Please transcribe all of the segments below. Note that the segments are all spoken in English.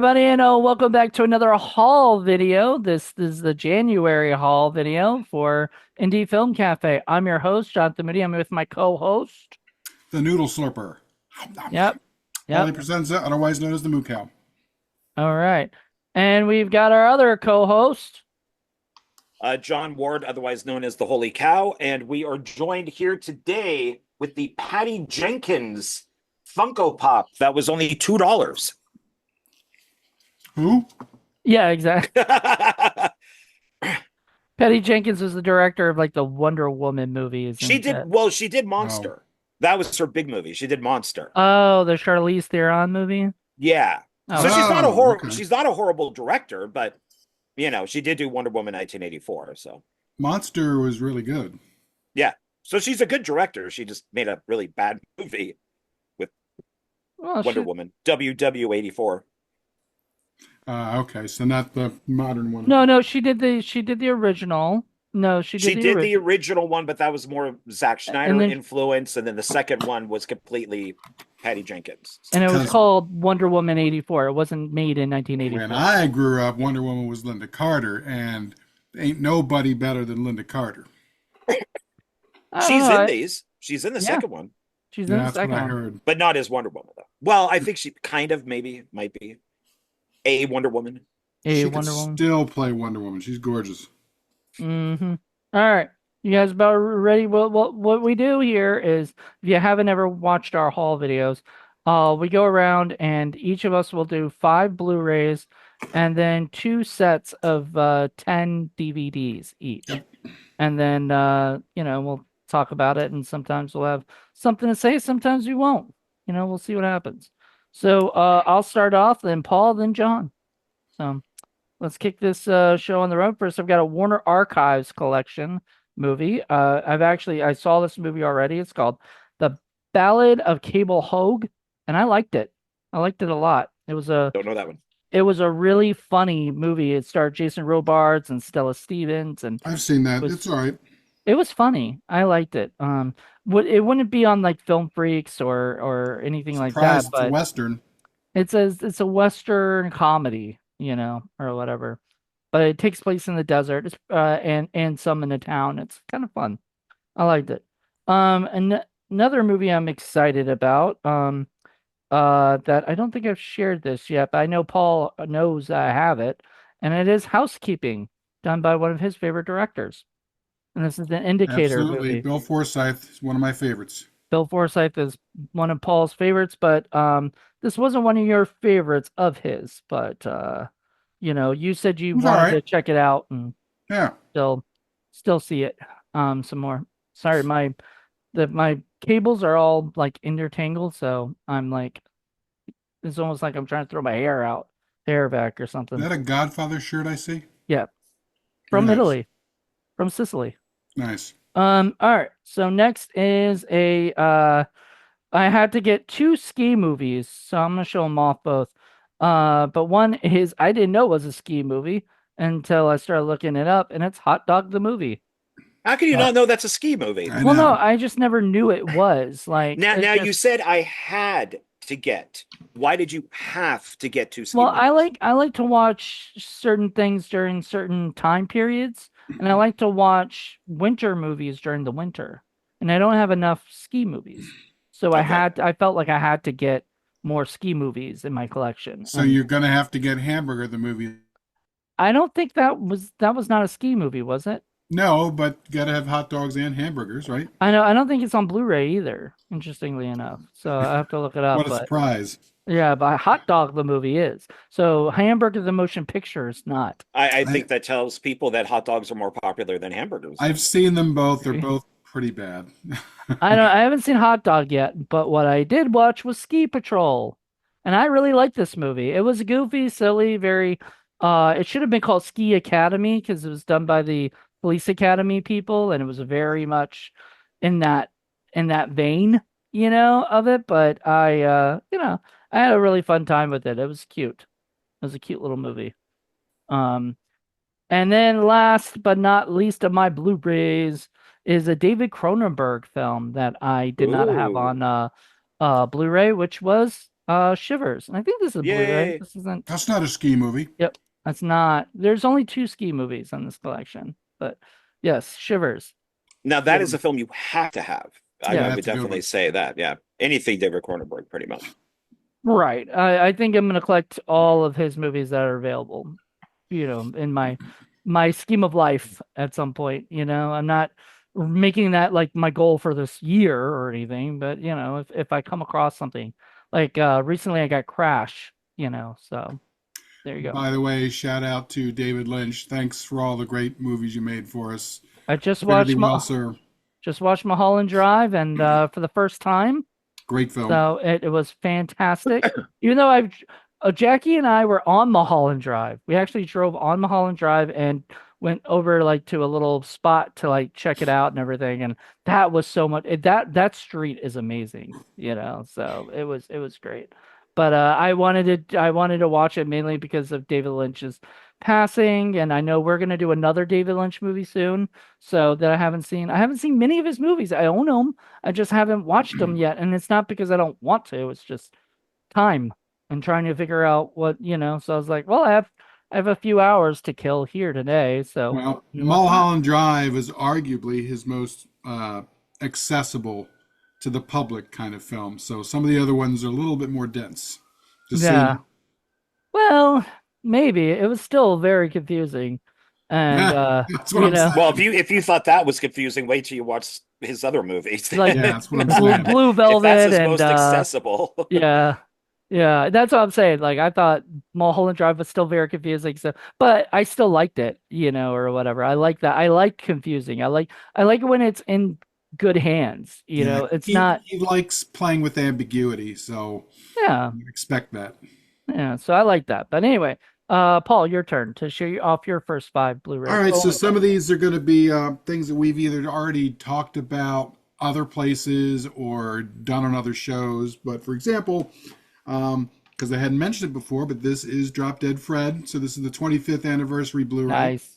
everybody, and welcome back to another haul video. This is the January haul video for Indie Film Cafe. I'm your host, Jonathan Moody. I'm with my co-host. The Noodle Slurper. Yep, Paulie yep. Presenza, otherwise known as the Moo Cow. All right. And we've got our other co-host. John Ward, otherwise known as the Holy Cow, and we are joined here today with the Patty Jenkins Funko Pop that was only $2. Who? Yeah, exactly. Patty Jenkins was the director of like the Wonder Woman movies. She did Monster. Oh. That was her big movie. She did Monster. Oh, the Charlize Theron movie. Yeah. Oh, So she's not a okay. she's not a horrible director, but she did do Wonder Woman 1984. So Monster was really good. yeah. So she's a good director. She just made a really bad movie with Wonder Woman WW84. Okay, so not the modern one. No, she did the original. No, She did the original one, but that was more Zack Snyder influence, and then the second one was completely Patty Jenkins. And it was called Wonder Woman 84. It wasn't made in 1984. When I grew up, Wonder Woman was Linda Carter, and ain't nobody better than Linda Carter. She's in these. She's in the second one. She's in the second what I one. heard. But not as Wonder Woman, though. Well, I think she kind of might be a Wonder Woman. She can still play Wonder Woman. She's gorgeous. Mm-hmm. All right. You guys about ready? What we do here is, if you haven't ever watched our haul videos, we go around and each of us will do 5 Blu-rays and then 2 sets of 10 DVDs each. Yep. And then we'll talk about it, and sometimes we'll have something to say, sometimes we won't. We'll see what happens. So I'll start off, then Paul, then John. So let's kick this show on the road. First, I've got a Warner Archives collection movie. I saw this movie already. It's called The Ballad of Cable Hogue, and I liked it. I liked it a lot. Don't know that one. It was a really funny movie. It starred Jason Robards and Stella Stevens, and I've seen that. It's all right. It was funny. I liked it. It wouldn't be on like Film Freaks or anything like that. But it's a Western. It's a Western comedy, or whatever. But it takes place in the desert, and some in the town. It's kind of fun. I liked it. Another movie I'm excited about. That I don't think I've shared this yet, but I know Paul knows I have it, and it is Housekeeping, done by one of his favorite directors. And this is an Indicator Absolutely. movie. Bill Forsyth is one of my favorites. Bill Forsyth is one of Paul's favorites, but this wasn't one of your favorites of his. But you said you wanted to check it out, and still see it some more. Sorry, my cables are all like intertangled, so I'm like, it's almost like I'm trying to throw my hair back or something. Is that a Godfather shirt I see? Yeah, from Italy, from Sicily. Nice. All right. So next is I had to get 2 ski movies, so I'm gonna show them off both. But one is, I didn't know it was a ski movie until I started looking it up, and it's Hot Dog the Movie. How can you not know that's a ski movie? Well, no, I just never knew it was. Like now you said I had to get. Why did you have to get 2 ski movies? I like to watch certain things during certain time periods. And I like to watch winter movies during the winter, and I don't have enough ski movies, so I felt like I had to get more ski movies in my collection. So you're gonna have to get Hamburger the movie. I don't think that was not a ski movie, was it? No, but you gotta have hot dogs and hamburgers, right? I know. I don't think it's on Blu-ray either. Interestingly enough, so I have to look it up. What a surprise! Yeah, but Hot Dog the movie is. So Hamburger the motion picture is not. I think that tells people that hot dogs are more popular than hamburgers. I've seen them both. They're both pretty bad. I haven't seen Hot Dog yet, but what I did watch was Ski Patrol. And I really liked this movie. It was goofy, silly, very it should have been called Ski Academy because it was done by the Police Academy people, and it was very much in that vein, of it. But I had a really fun time with it. It was cute. It was a cute little movie. And then last but not least of my Blu-rays is a David Cronenberg film that I did not have on Blu-ray, which was Shivers. And I think this is Blu-ray. Yay! This isn't. That's not a ski movie. Yep, that's not. There's only two ski movies in this collection, but yes, Shivers. Now that is a film you have to have. I, Yeah, I that's would a good definitely one. say that. Yeah, anything David Cronenberg, pretty much. Right. I think I'm gonna collect all of his movies that are available, in my scheme of life at some point. I'm not making that like my goal for this year or anything, but if I come across something like recently I got Crash, so there you go. By the way, shout out to David Lynch. Thanks for all the great movies you made for us. I just Fare thee watched well, sir. Mulholland Drive and for the first time. Great film. So it was fantastic. Even though Jackie and I were on Mulholland Drive. We actually drove on Mulholland Drive and went over like to a little spot to like check it out and everything. And that was so much. That street is amazing, So it was great. But I wanted to watch it mainly because of David Lynch's passing, and I know we're gonna do another David Lynch movie soon. So that I haven't seen. I haven't seen many of his movies. I own them. I just haven't watched them yet, and it's not because I don't want to. It's just time and trying to figure out what. So I was like, well, I have a few hours to kill here today. So Well, you know what? Mulholland Drive is arguably his most accessible to the public kind of film. So some of the other ones are a little bit more dense. Just Yeah. saying. Well, maybe it was still very confusing, and That's what I'm Well, saying. if you thought that was confusing, wait till you watch his other movies. like Yeah, that's what I'm Blue, saying. Blue If that's Velvet his and most accessible. yeah. Yeah, that's what I'm saying. Like I thought Mulholland Drive was still very confusing, so but I still liked it, or whatever. I like that. I like confusing. I like it when it's in good hands, Yeah, It's he, not he likes playing with ambiguity, so yeah. you expect that. Yeah, so I like that. But anyway, Paul, your turn to show you off your first five All Blu-rays. right, so Oh, some of these are going to be things that we've either already talked about other places or done on other shows. But for example, because I hadn't mentioned it before, but this is Drop Dead Fred. So this is the 25th anniversary Blu-ray. nice.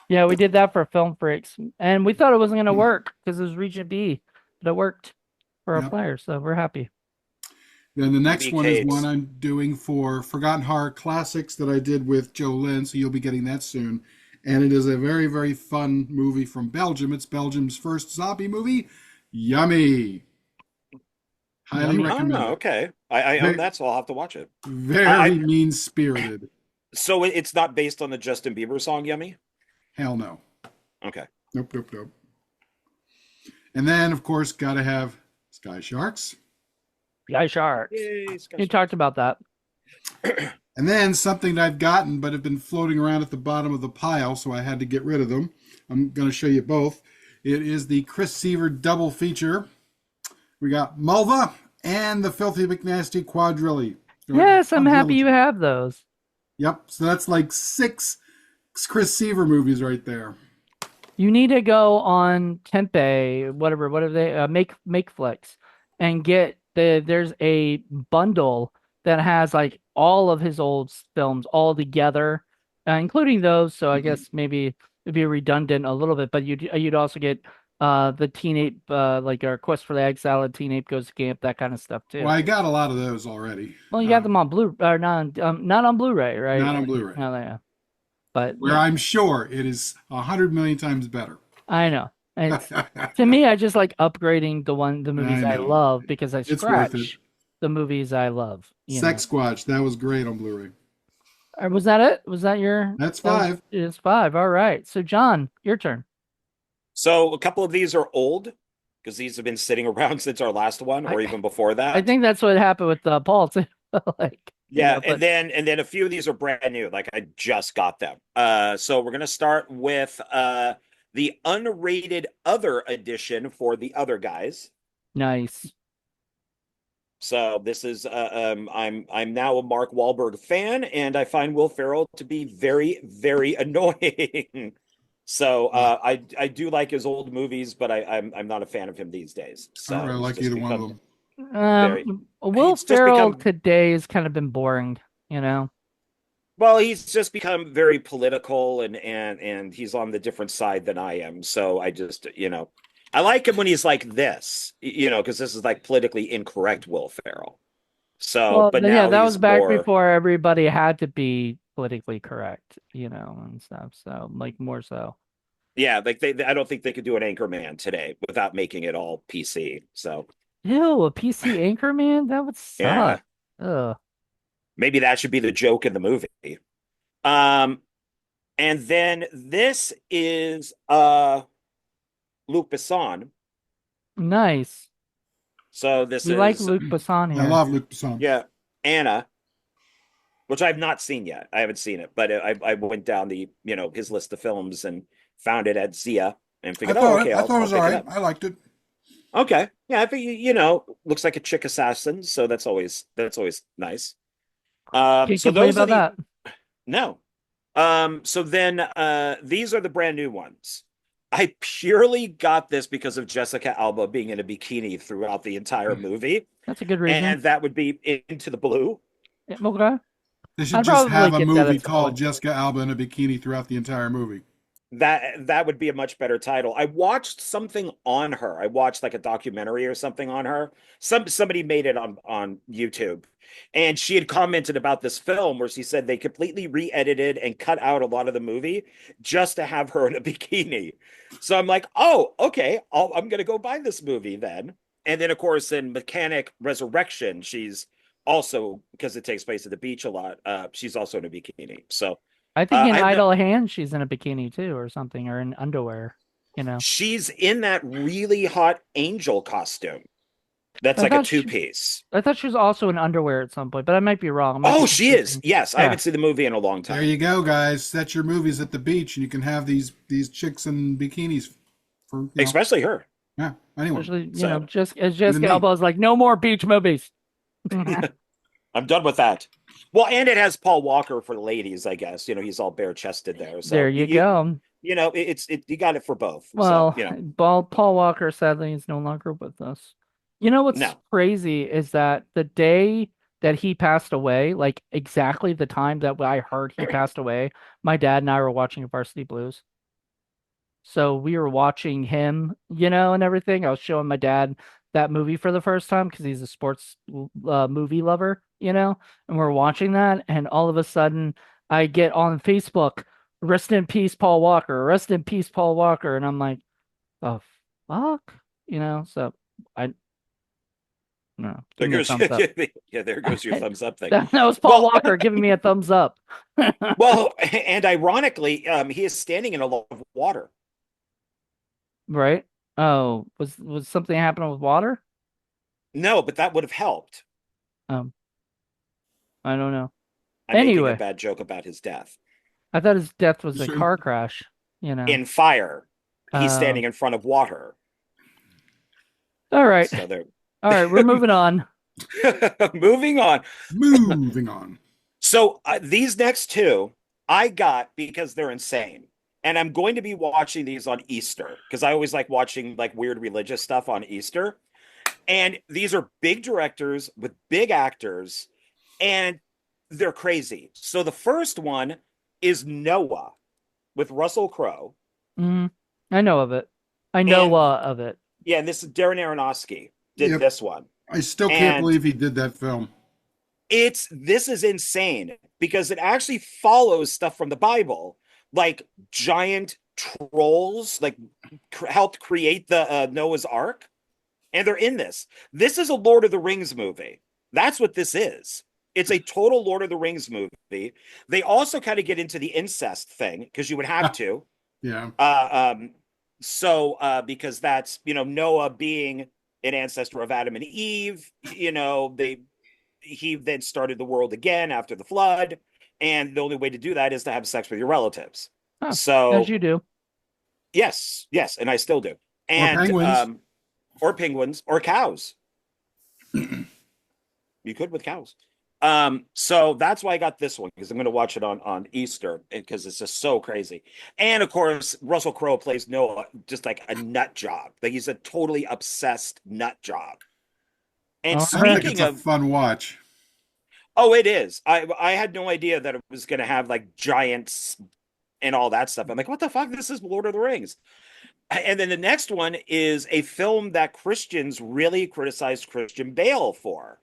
Yeah, we did that for Film Freaks, and we thought it wasn't going to work because it was Region B, but it worked for our Yep. players, so we're happy. Then the next one is BKs. one I'm doing for Forgotten Horror Classics that I did with Joe Lynn, so you'll be getting that soon. And it is a very, very fun movie from Belgium. It's Belgium's first zombie movie. Yummy. Highly Yummy. Oh, recommend it. okay. I own that, so I'll have to watch it. Very I- mean-spirited. So it's not based on the Justin Bieber song "Yummy." Hell no. Okay. Nope, nope, nope. And then, of course, gotta have Sky Sharks. Sky Sharks. Yay, You talked about that. And then something that I've gotten but have been floating around at the bottom of the pile, so I had to get rid of them. I'm going to show you both. It is the Chris Seaver double feature. We got Mulva and the Filthy McNasty Quadrilli. Yes, I'm happy you have those. Yep, so that's like 6 Chris Seaver movies right there. You need to go on Tempe, whatever they Makeflix, and get there's a bundle that has like all of his old films all together, including those. So I guess maybe it'd be redundant a little bit, but you'd also get the Teen Ape, like our Quest for the Egg Salad, Teen Ape Goes to Camp, that kind of stuff too. Well, I got a lot of those already. Well, you got them on Blu or not on Blu-ray, right? Not on Blu-ray. Oh, yeah. But Where I'm sure it is 100 million times better. I know. To me, I just like upgrading the movies I know. love because I It's worth scratch it. the movies I love. Sex Squatch, that was great on Blu-ray. Was that it? Was that your? That's that was- 5. It's 5. All right. So John, your turn. So a couple of these are old because these have been sitting around since our last one, or even before that. I think that's what happened with Paul too. like, Yeah, but and then a few of these are brand new. Like I just got them. So we're gonna start with the unrated other edition for the other guys. nice. So this is I'm now a Mark Wahlberg fan, and I find Will Ferrell to be very, very annoying. So I do like his old movies, but I'm not a fan of him these days. So I don't really it's like just either one of become- them. Very. Will It's just Ferrell become- today has kind of been boring. You know. Well, he's just become very political and he's on the different side than I am. So I just, I like him when he's like this, because this is like politically incorrect Will Ferrell. So, Well, but yeah, now that was he's back more. before everybody had to be politically correct, and stuff. So, like, more so. Yeah, like I don't think they could do an Anchorman today without making it all PC. So, Ew, a PC anchor man? That would suck. yeah, Ugh. maybe that should be the joke in the movie. Um, and then this is Luc Besson. Nice. So this We like is Luc Besson I here. love Luc Besson. yeah, Anna, which I've not seen yet. I haven't seen it, but I went down the his list of films and found it at Zia and figured, oh, okay, I thought it I'll was all pick it right. up. I liked it. Okay, yeah, I think looks like a chick assassin, so that's always nice. Can't So complain those are about the that. no. So then these are the brand new ones. I purely got this because of Jessica Alba being in a bikini throughout the entire movie, That's a good reason. and that would be Into the Blue. Yeah, okay. They should I'd just probably have a get that movie at some called point. Jessica Alba in a bikini throughout the entire movie. That would be a much better title. I watched something on her. I watched like a documentary or something on her. Somebody made it on YouTube. And she had commented about this film where she said they completely re-edited and cut out a lot of the movie just to have her in a bikini. So I'm like, "Oh, okay. I'm going to go buy this movie then." And then of course in Mechanic Resurrection, she's also, because it takes place at the beach a lot, she's also in a bikini. So I think in I have no Idle Hands she's in a bikini too, or something, or in underwear. You know. she's in that really hot angel costume. That's I like a thought two she, piece. I thought she was also in underwear at some point, but I might be wrong. I might be Oh, she is. confusing. Yes, I Yeah. haven't seen the movie in a long There time. you go, guys. Set your movies at the beach, and you can have these chicks in bikinis for Especially her. yeah, anyone. Especially, So just as Even Jessica me. Alba is like, no more beach movies. I'm done with that. Well, and it has Paul Walker for the ladies, I guess. He's all bare chested there. So There you go. you got it for both. So, Well, Paul Walker sadly is no longer with us. You know what's no. crazy is that the day that he passed away, like exactly the time that I heard he passed away, my dad and I were watching Varsity Blues. So we were watching him, and everything. I was showing my dad that movie for the first time because he's a sports movie lover, and we're watching that. And all of a sudden, I get on Facebook, rest in peace, Paul Walker, rest in peace, Paul Walker. And I'm like, oh, fuck, so I, no, There give me a goes thumbs up. yeah, there goes your thumbs up thing. That was Paul Well, Walker giving me a thumbs up. well, and ironically, he is standing in a lot of water. Right? Oh, was something happening with water? No, but that would have helped. Um, I don't know. I'm making a Anyway, bad joke about his death. I thought his death was a Sure. car crash, you know. In fire, he's Uh, standing in front of water. all right. So there. All right, we're moving on. Moving on. Moving on. So these next two I got because they're insane. And I'm going to be watching these on Easter because I always like watching like weird religious stuff on Easter. And these are big directors with big actors and they're crazy. So the first one is Noah with Russell Crowe. Mhm. I know of it. I know And of it. yeah, and this is Darren Aronofsky did Yep. this one. I still can't And believe he did that film. this is insane because it actually follows stuff from the Bible, like giant trolls, like helped create the Noah's Ark, and they're in this. This is a Lord of the Rings movie. That's what this is. It's a total Lord of the Rings movie. They also kind of get into the incest thing because you would have to. Yeah. Because that's Noah being an ancestor of Adam and Eve. He then started the world again after the flood, and the only way to do that is to have sex with your relatives. Huh, So as you do. yes, and I still do. Or And penguins. or penguins or cows. You could with cows. So that's why I got this one because I'm going to watch it on Easter because it's just so crazy. And of course, Russell Crowe plays Noah just like a nut job. Like he's a totally obsessed nut job. And All Sounds like speaking it's a of, fun watch. oh, it is. I had no idea that it was going to have like giants and all that stuff. I'm like, what the fuck? This is Lord of the Rings. And then the next one is a film that Christians really criticized Christian Bale for.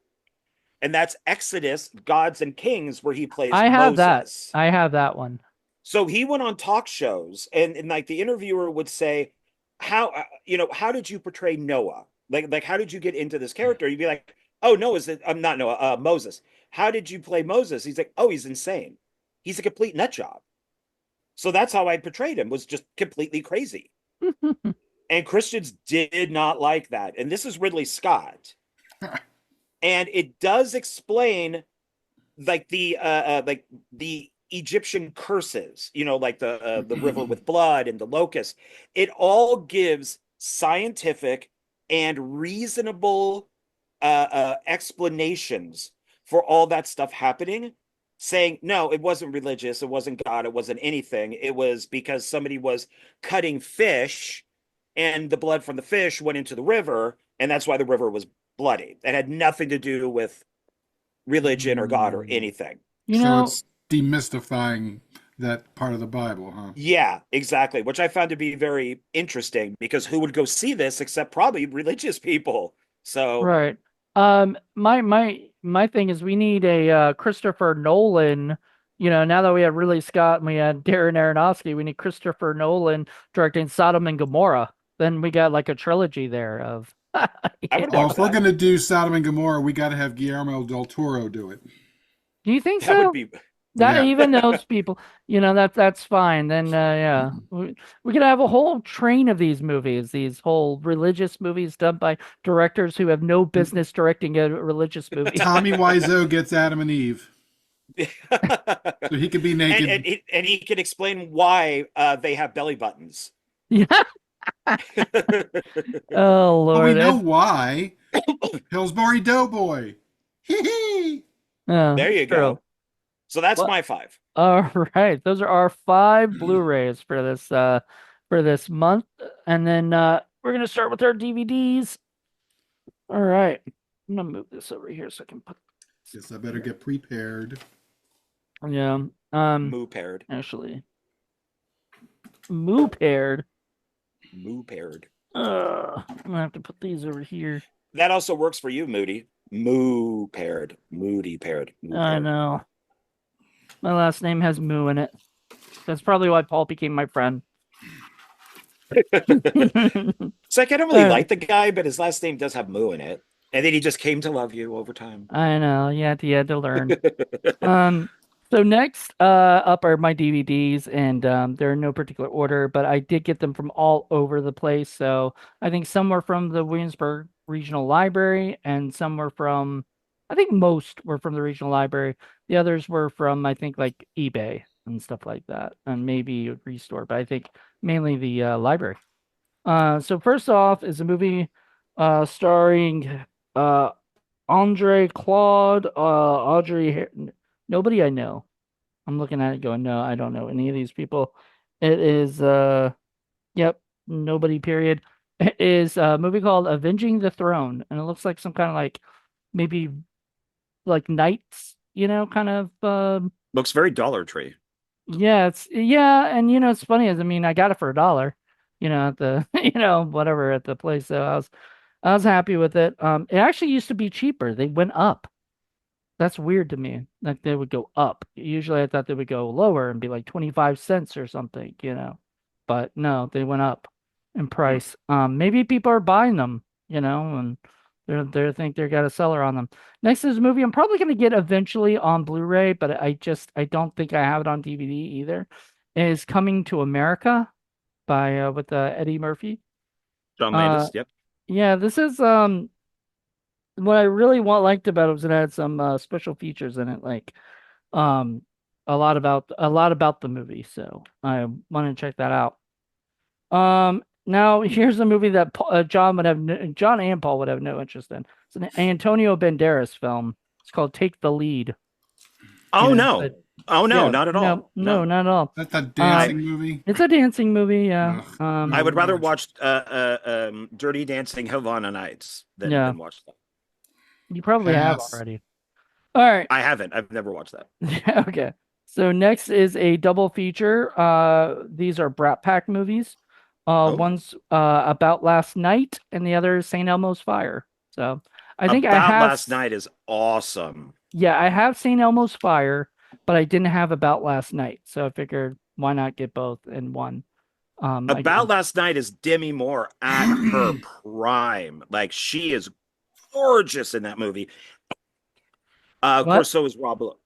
and that's Exodus, Gods and Kings, where he plays I have that. Moses. I have that one. So he went on talk shows, and like the interviewer would say, "How how did you portray Noah? Like how did you get into this character?" You'd be like, "Oh, Noah's I'm not Noah, Moses. How did you play Moses?" He's like, "Oh, he's insane. He's a complete nut job." So that's how I portrayed him, was just completely crazy. And Christians did not like that. And this is Ridley Scott. And it does explain like the Egyptian curses, like the river with blood and the locust. It all gives scientific and reasonable explanations for all that stuff happening, saying no, it wasn't religious, it wasn't God, it wasn't anything. It was because somebody was cutting fish, and the blood from the fish went into the river, and that's why the river was bloody. It had nothing to do with religion or God or anything. You So know, it's demystifying that part of the Bible, huh? Yeah, exactly. Which I found to be very interesting, because who would go see this except probably religious people? So, right. My thing is we need a Christopher Nolan. Now that we have Ridley Scott and we had Darren Aronofsky, we need Christopher Nolan directing Sodom and Gomorrah. Then we got like a trilogy there of I would Well, watch if we're that. going to do Sodom and Gomorrah, we got to have Guillermo del Toro do it. Do you think That would so? be That Yeah. even those people, that's fine. Then yeah, we could have a whole train of these movies, these whole religious movies done by directors who have no business directing a religious movie. Tommy Wiseau gets Adam and Eve, so he could be and naked. and he can explain why they have belly buttons. Yeah. Oh But we Lord. know why. Pillsbury Doughboy. Hee hee. There you True. go. So that's Well, my five. all right. Those are our 5 Blu-rays for this month. And then we're gonna start with our DVDs. All right. I'm gonna move this over here so I can put Guess I better get prepared. yeah. Moo paired. Actually, moo paired. Moo paired. I'm gonna have to put these over here. That also works for you, Moody. Moo paired. Moody paired. Moo I paired. know. My last name has moo in it. That's probably why Paul became my friend. It's like I don't really Uh, like the guy, but his last name does have Moo in it. And then he just came to love you over time. I know. You had to learn. So next up are my DVDs, and they're in no particular order, but I did get them from all over the place. So I think some were from the Williamsburg Regional Library, and some were from, I think most were from the Regional Library. The others were from, I think, like eBay and stuff like that, and maybe a Restore, but I think mainly the library. So first off is a movie starring uh, Andre Claude, Audrey. Nobody I know. I'm looking at it going, no, I don't know any of these people. It is, yep, nobody, period. It is a movie called Avenging the Throne, and it looks like some kind of like maybe like knights, kind of, Looks very Dollar Tree. yeah, and it's funny is, I mean, I got it for $1, at the, whatever at the place. So I was happy with it. It actually used to be cheaper. They went up. That's weird to me. Like they would go up. Usually I thought they would go lower and be like 25 cents or something. But no, they went up in price. Maybe people are buying them, and they think they got a seller on them. Next is a movie I'm probably gonna get eventually on Blu-ray, but I don't think I have it on DVD either. Is Coming to America by with Eddie Murphy. John Uh Landis. Yep. yeah, this is what I really liked about it was it had some special features in it, like um a lot about the movie. So I want to check that out. Now here's a movie that John and Paul would have no interest in. It's an Antonio Banderas film. It's called Take the Lead. Oh Yeah, no. but Oh no, yeah, not at no, all. no, No. not at all. That's a dancing movie. It's a dancing movie, yeah. Ugh. I would rather watch Dirty Dancing Havana Nights Yeah. than watch that. You probably have Pass. already. All right. I haven't. I've never watched that. Okay. So next is a double feature. These are Brat Pack movies. Oh. One's About Last Night, and the other is St. Elmo's Fire. So I think I About have, Last Night is awesome. yeah, I have seen Elmo's Fire, but I didn't have About Last Night, so I figured why not get both in one. About Again. Last Night is Demi Moore at her prime. Like she is gorgeous in that movie. Of What? course, so is Rob Lowe.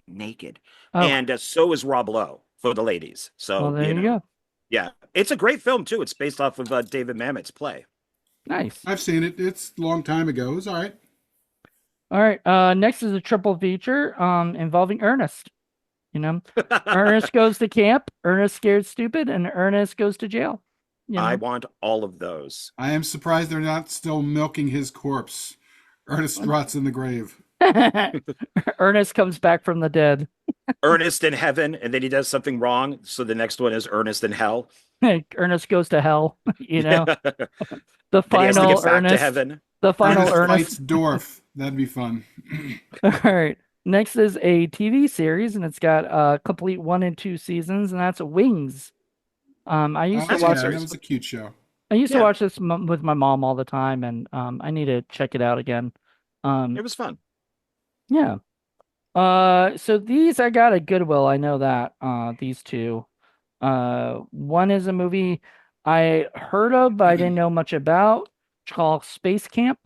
Naked, Oh, and so is Rob Lowe for the ladies. well, So there you go. yeah, it's a great film too. It's based off of David Mamet's play. Nice. I've seen it. It's a long time ago. It's all right. All right. Next is a triple feature involving Ernest. You know, Ernest goes to camp, Ernest scared stupid, and Ernest goes to jail. You I know, want all of those. I am surprised they're not still milking his corpse. Ernest rots in the grave. Ernest comes back from the dead. Ernest in heaven, and then he does something wrong. So the next one is Ernest in hell. Ernest goes to hell. You know, Yeah. the And he has to final get back to Ernest. heaven. The final Ernest fights Ernest. Dorf. That'd be fun. All right. Next is a TV series, and it's got complete 1 and 2 seasons, and that's Wings. I used to Oh That's a good watch. yeah, that series. was a cute show. I used to Yeah, watch this with my mom all the time, and I need to check it out again. it Um, was fun. yeah. So these I got at Goodwill. I know that. These two. One is a movie I heard of, but I didn't know much about. It's called Space Camp.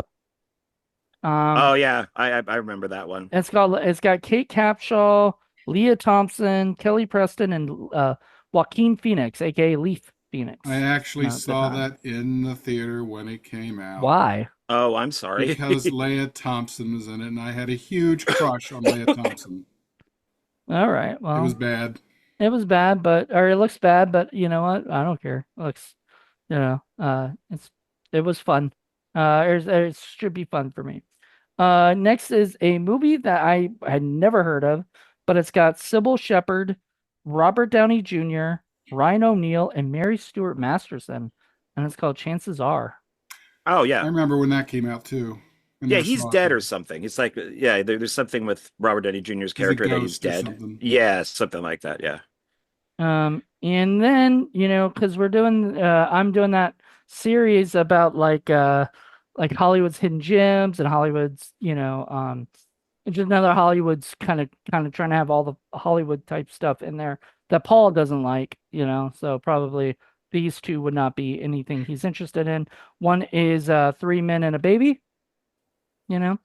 Oh Um, yeah, I remember that one. it's got Kate Capshaw, Leah Thompson, Kelly Preston, and Joaquin Phoenix, aka Leaf I Phoenix. actually At the saw time. that in the theater when it came out Why? Oh, I'm sorry. because Leah Thompson was in it, and I had a huge crush on Leah Thompson. All right. It was Well, bad. it was bad, but or it looks bad, but you know what? I don't care. It looks, it was fun. It should be fun for me. Next is a movie that I had never heard of, but it's got Sybil Shepherd, Robert Downey Jr., Ryan O'Neal, and Mary Stuart Masterson, and it's called Chances Are. Oh I yeah, remember when that came out too. I yeah. never He's saw it dead or though. something. It's like yeah, there's something with Robert Downey Jr.'s He's a character that he's ghost or dead. something. Yeah, something like that. Yeah. And then, because I'm doing that series about like Hollywood's hidden gems and Hollywood's, just another Hollywood's kind of trying to have all the Hollywood type stuff in there that Paul doesn't like, so probably these two would not be anything he's interested in. One is Three Men and a Baby, you know,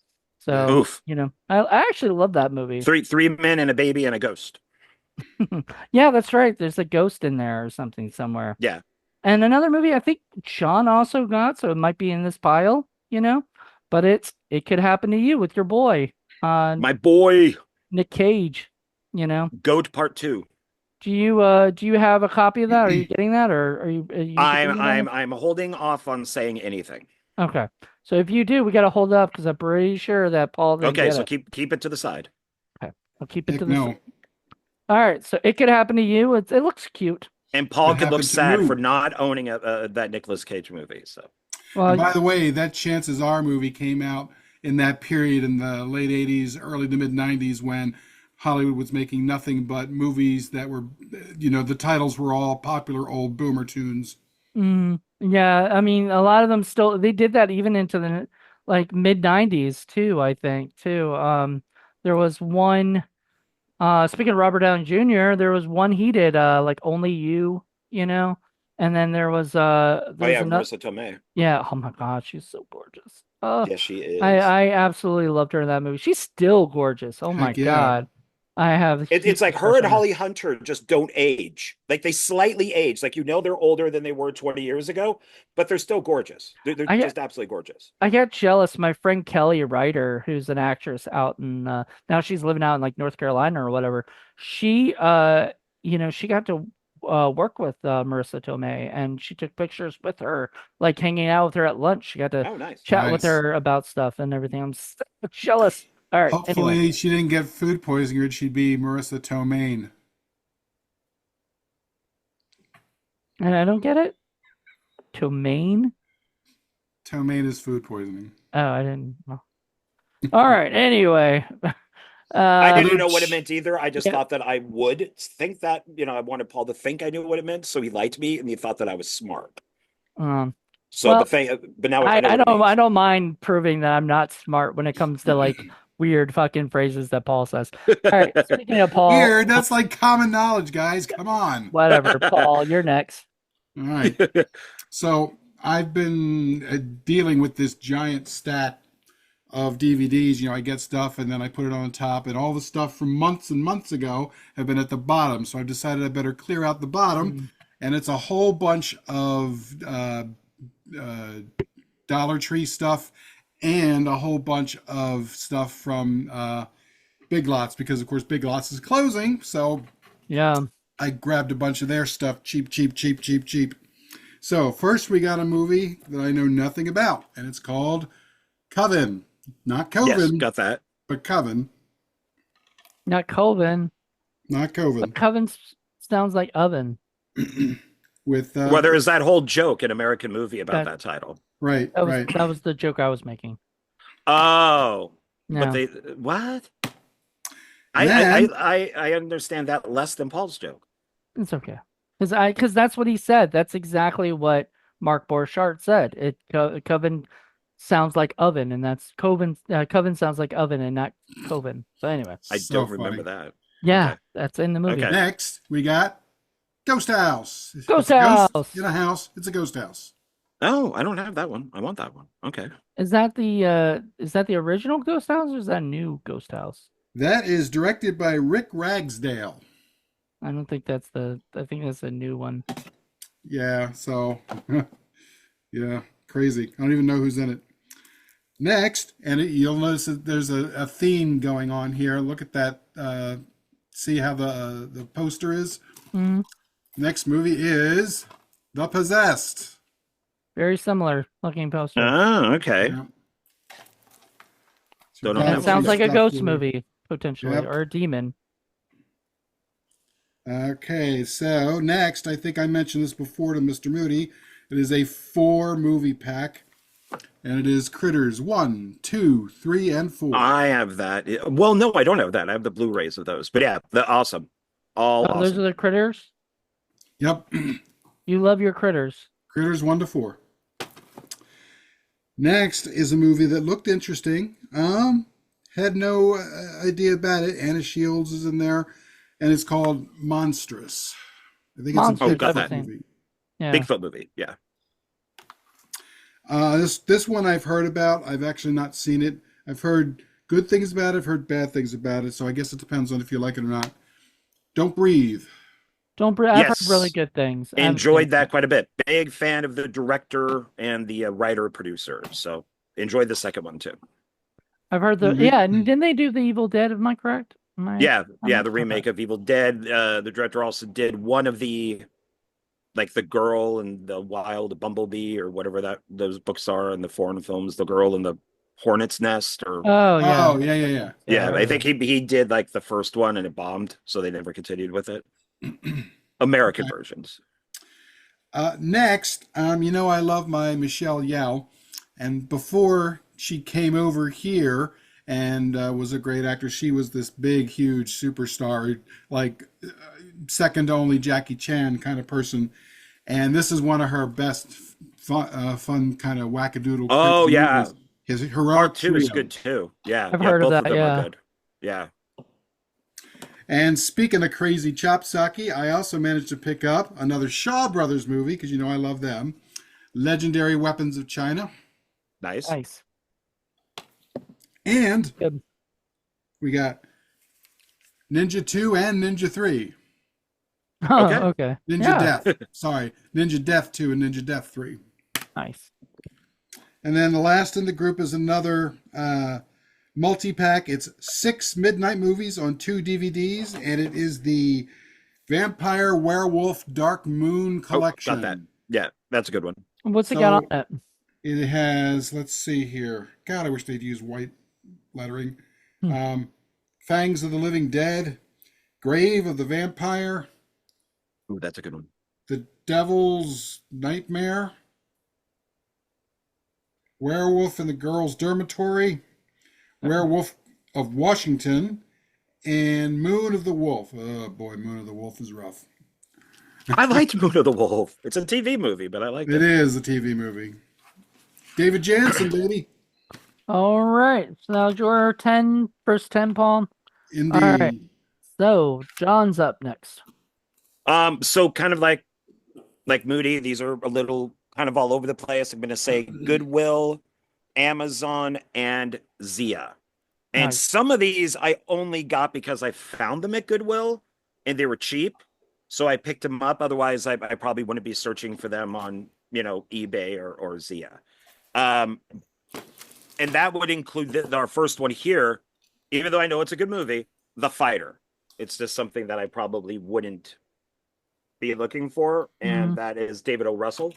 Okay. so, Oof. I actually love that movie. Three men and a baby and a ghost. Yeah, that's right. There's a ghost in there or something somewhere. Yeah. And another movie I think Sean also got, so it might be in this pile, but it could happen to you with your boy, My boy, Nick Cage, you know. Goat Part Two. Do you have a copy of that? Are you getting that, or are you I'm getting it on I'm I'm holding off on saying anything. Okay. So if you do, we got to hold up because I'm pretty sure that Paul didn't Okay, get so it. keep it to the side. Okay. I'll keep it Heck to the no. All right. So it could happen to you. It looks cute. And Paul It could look happened to sad for me. not owning that Nicolas Cage movie. So And Well, by the way, that Chances Are movie came out in that period in the late 80s, early to mid 90s when Hollywood was making nothing but movies that were, the titles were all popular old boomer tunes. yeah, I mean, a lot of them still they did that even into the like mid 90s too, I think, too. There was one speaking of Robert Downey Jr., there was one he did like Only You, and then oh there's yeah, another Marissa Tomei. yeah, oh my God, she's so gorgeous. Yes, she I is. I absolutely loved her in that movie. She's still gorgeous. Oh my Heck yeah. God. I have a huge It's like her crush and on her. Holly Hunter just don't age. Like they slightly age. Like they're older than they were 20 years ago, but they're still gorgeous. They're I get just absolutely gorgeous. I get jealous. My friend Kelly Ryder, who's an actress out in now she's living out in like North Carolina or whatever. She got to work with Marissa Tomei and she took pictures with her, like hanging out with her at lunch. She got to Oh, nice. chat with Nice. her about stuff and everything. I'm so jealous. All right, anyway. Hopefully she didn't get food poisoning or she'd be Marissa Tomei. And I don't get it. Tomei? Tomei is food poisoning. Oh, I didn't. Well. All right, anyway. I Uh didn't know what it meant either. I just yeah. thought that I would think that, I wanted Paul to think I knew what it meant. So he liked me and he thought that I was smart. Um So Well, the thing, but now I know I what it don't means. mind proving that I'm not smart when it comes to like weird fucking phrases that Paul says. All right, speaking of Paul, Weird. That's like common knowledge, guys. Come on. whatever, Paul, you're next. All right. So I've been dealing with this giant stack of DVDs. You know, I get stuff and then I put it on top, and all the stuff from months and months ago have been at the bottom. So I decided I better clear out the bottom, Mm. and it's a whole bunch of uh, Dollar Tree stuff and a whole bunch of stuff from Big Lots because, of course, Big Lots is closing. So Yeah. I grabbed a bunch of their stuff cheap, cheap, cheap, cheap, cheap. So first we got a movie that I know nothing about, and it's called Coven. Not Yes, Coven, got that. but Coven. Not Coven. Not But Coven. Coven sounds like oven. With Well, there is that whole joke in American movie about That that title. right, right. that was the joke I was making. Oh, but Yeah. they what? Then I understand that less than Paul's joke. It's okay. Because that's what he said. That's exactly what Mark Borchardt said. Coven sounds like oven, and that's Coven. Coven sounds like oven, and not Coven. So anyway, I so don't funny. remember that. yeah, Okay. that's in the movie. Okay. Next we got Ghost House. Ghost It's a House! in a house. It's a ghost house. Oh, I don't have that one. I want that one. Okay. Is that the original Ghost House, or is that new Ghost House? That is directed by Rick Ragsdale. I don't think that's I think that's a new one. Yeah, so yeah, crazy. I don't even know who's in it. Next, and you'll notice that there's a theme going on here. Look at that. See how the poster is? Mhm. Next movie is The Possessed. Very similar looking poster. Oh, okay. Yeah. Don't know Dollar that That one. sounds Tree like a stuff ghost here. movie potentially, Yep. or a demon. Okay, so next, I think I mentioned this before to Mr. Moody. It is a 4 movie pack, and it is Critters 1, 2, 3, and 4. I have that. Well, no, I don't have that. I have the Blu-rays of those. But yeah, they're awesome. All Oh, those awesome. are the critters. Yep, You love your critters. Critters 1 to 4. Next is a movie that looked interesting. Had no idea about it. Anna Shields is in there, and it's called Monstrous. I think it's a Monsters, got Bigfoot that. movie. Yeah. Bigfoot movie. Yeah. This one I've heard about. I've actually not seen it. I've heard good things about it. I've heard bad things about it. So I guess it depends on if you like it or not. Don't Breathe. Don't breathe. I've heard Yes. really good things. I haven't seen Enjoyed it that yet. quite a bit. Big fan of the director and the writer producer. So enjoyed the second one too. I've heard the Mhm. yeah, and didn't they do the Evil Dead? Am I correct? Yeah, I'm yeah, not- the remake of Evil Dead. The director also did one of the like the girl and the wild bumblebee or whatever that those books are in the foreign films, the girl in the hornet's nest or Oh yeah. Oh, yeah. yeah, I think he did like the first one and it bombed, so they never continued with it. American Okay. versions. Next, you know I love my Michelle Yeoh, and before she came over here and was a great actress, she was this big, huge superstar, like second to only Jackie Chan kind of person. And this is one of her best fun kind of wackadoodle. Oh, crazy yeah. movies. His Heroic Part two is Trio. good too. Yeah, I've yeah, heard of both that, them yeah. are good. Yeah. And speaking of crazy chopsaki, I also managed to pick up another Shaw Brothers movie because you know I love them. Legendary Weapons of China. Nice. Nice. And Good. we got Ninja 2 and Ninja 3. Oh, Okay. okay. Ninja Yeah. Death. Sorry. Ninja Death 2 and Ninja Death 3. Nice. And then the last in the group is another multi-pack. It's 6 midnight movies on 2 DVDs, and it is the Vampire Werewolf Dark Moon collection. Got that. Yeah, that's a good one. What's it got on it? It has, let's see here. God, I wish they'd use white lettering. Fangs of the Living Dead, Grave of the Vampire, Ooh, that's a good one. The Devil's Nightmare, Werewolf in the Girls' Dormitory, Werewolf of Washington, and Moon of the Wolf. Oh boy, Moon of the Wolf is rough. I liked Moon of the Wolf. It's a TV movie, but I liked It it. is a TV movie. David Jansen, baby. All right. So now your 10, first 10, Paul. All right. Indeed. So John's up next. So kind of like Moody, these are a little kind of all over the place. I'm going to say Goodwill, Amazon, and Zia. And Nice. some of these I only got because I found them at Goodwill and they were cheap. So I picked them up. Otherwise, I probably wouldn't be searching for them on, eBay or Zia. Um, and that would include our first one here, even though I know it's a good movie, The Fighter. It's just something that I probably wouldn't be looking for, and that is David O. Russell.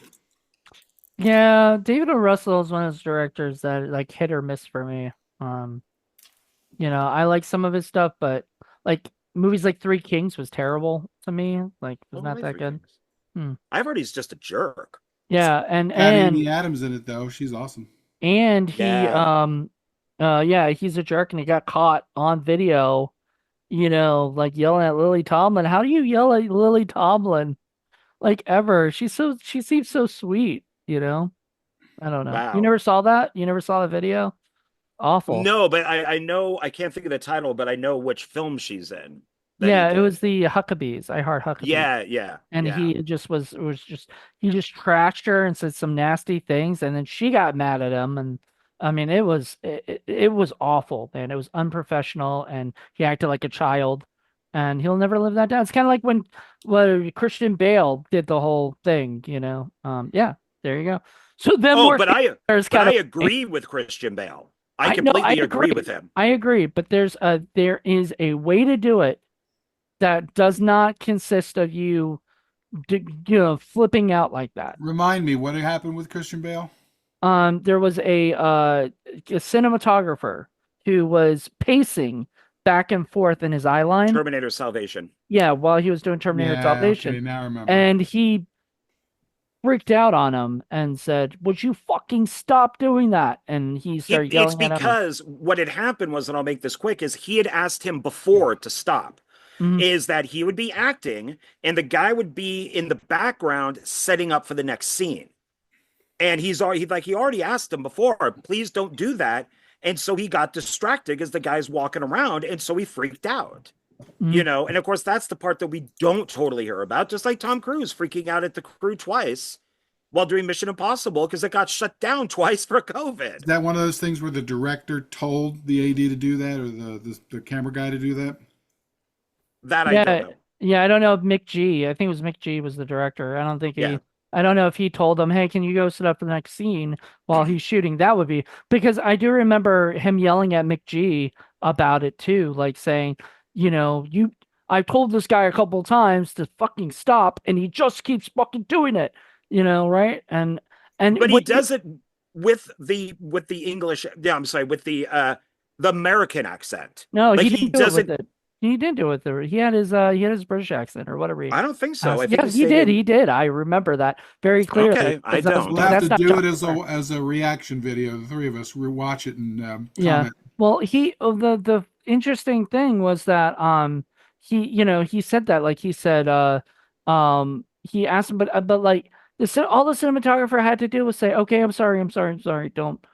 Yeah, David O. Russell is one of those directors that like hit or miss for me. Um, I like some of his stuff, but like movies like Three Kings was terrible to me. Like was not that good. I've heard he's just a jerk. Yeah, and Got and Amy Adams in it though. She's awesome. and he Yeah. yeah, he's a jerk and he got caught on video, like yelling at Lily Tomlin. How do you yell at Lily Tomlin like ever? She seems so sweet. I don't know. You Wow. never saw that? You never saw the video? Awful. No, but I know I can't think of the title, but I know which film she's in that he Yeah, it was did. the Huckabees. I Heart Huckabees. Yeah, yeah, And yeah. he just was just he just trashed her and said some nasty things, and then she got mad at him, and I mean it was awful, man. It was unprofessional, and he acted like a child, and he'll never live that down. It's kind of like when Christian Bale did the whole thing. Yeah, there you go. So then Oh, more there's but kind I of agree with Christian Bale. I I know I completely agree. agree with him. I agree, but there is a way to do it that does not consist of flipping out like that. Remind me what happened with Christian Bale? There was a cinematographer who was pacing back and forth in his eye line. Terminator Salvation. Yeah, while he was doing Terminator Yeah, Salvation. okay, now I remember. And he freaked out on him and said, "Would you fucking stop doing that?" And he started It's yelling at him. because what had happened was, and I'll make this quick, is he had asked him before to stop. Mhm. Is that he would be acting and the guy would be in the background setting up for the next scene. And he already asked him before, please don't do that. And so he got distracted because the guy's walking around, and so he freaked out. Mhm. And of course that's the part that we don't totally hear about, just like Tom Cruise freaking out at the crew twice while doing Mission Impossible because it got shut down twice for COVID. Is that one of those things where the director told the AD to do that, or the camera guy to do that? That I don't Yeah, know. yeah, I don't know if Mick G. I think it was Mick G was the director. Yeah. I don't know if he told them, "Hey, can you go set up for the next scene while he's shooting?" That would be because I do remember him yelling at Mick G about it too, like saying, I told this guy a couple of times to fucking stop, and he just keeps fucking doing it, right? And But he does it with the English, yeah, I'm sorry, with the American accent. no, Like he he didn't do it with doesn't. it. He didn't do it with it. He had his British accent or whatever. I don't think so. I think Yeah, he he stayed did. in. He did. I remember that very clearly Okay, I because that was don't. We'll have that's to not do John it as a Connor. as a reaction video. The three of us rewatch it and Yeah. comment. Well, the interesting thing was that he said that like he said he asked him but like all the cinematographer had to do was say, "Okay, I'm sorry, don't,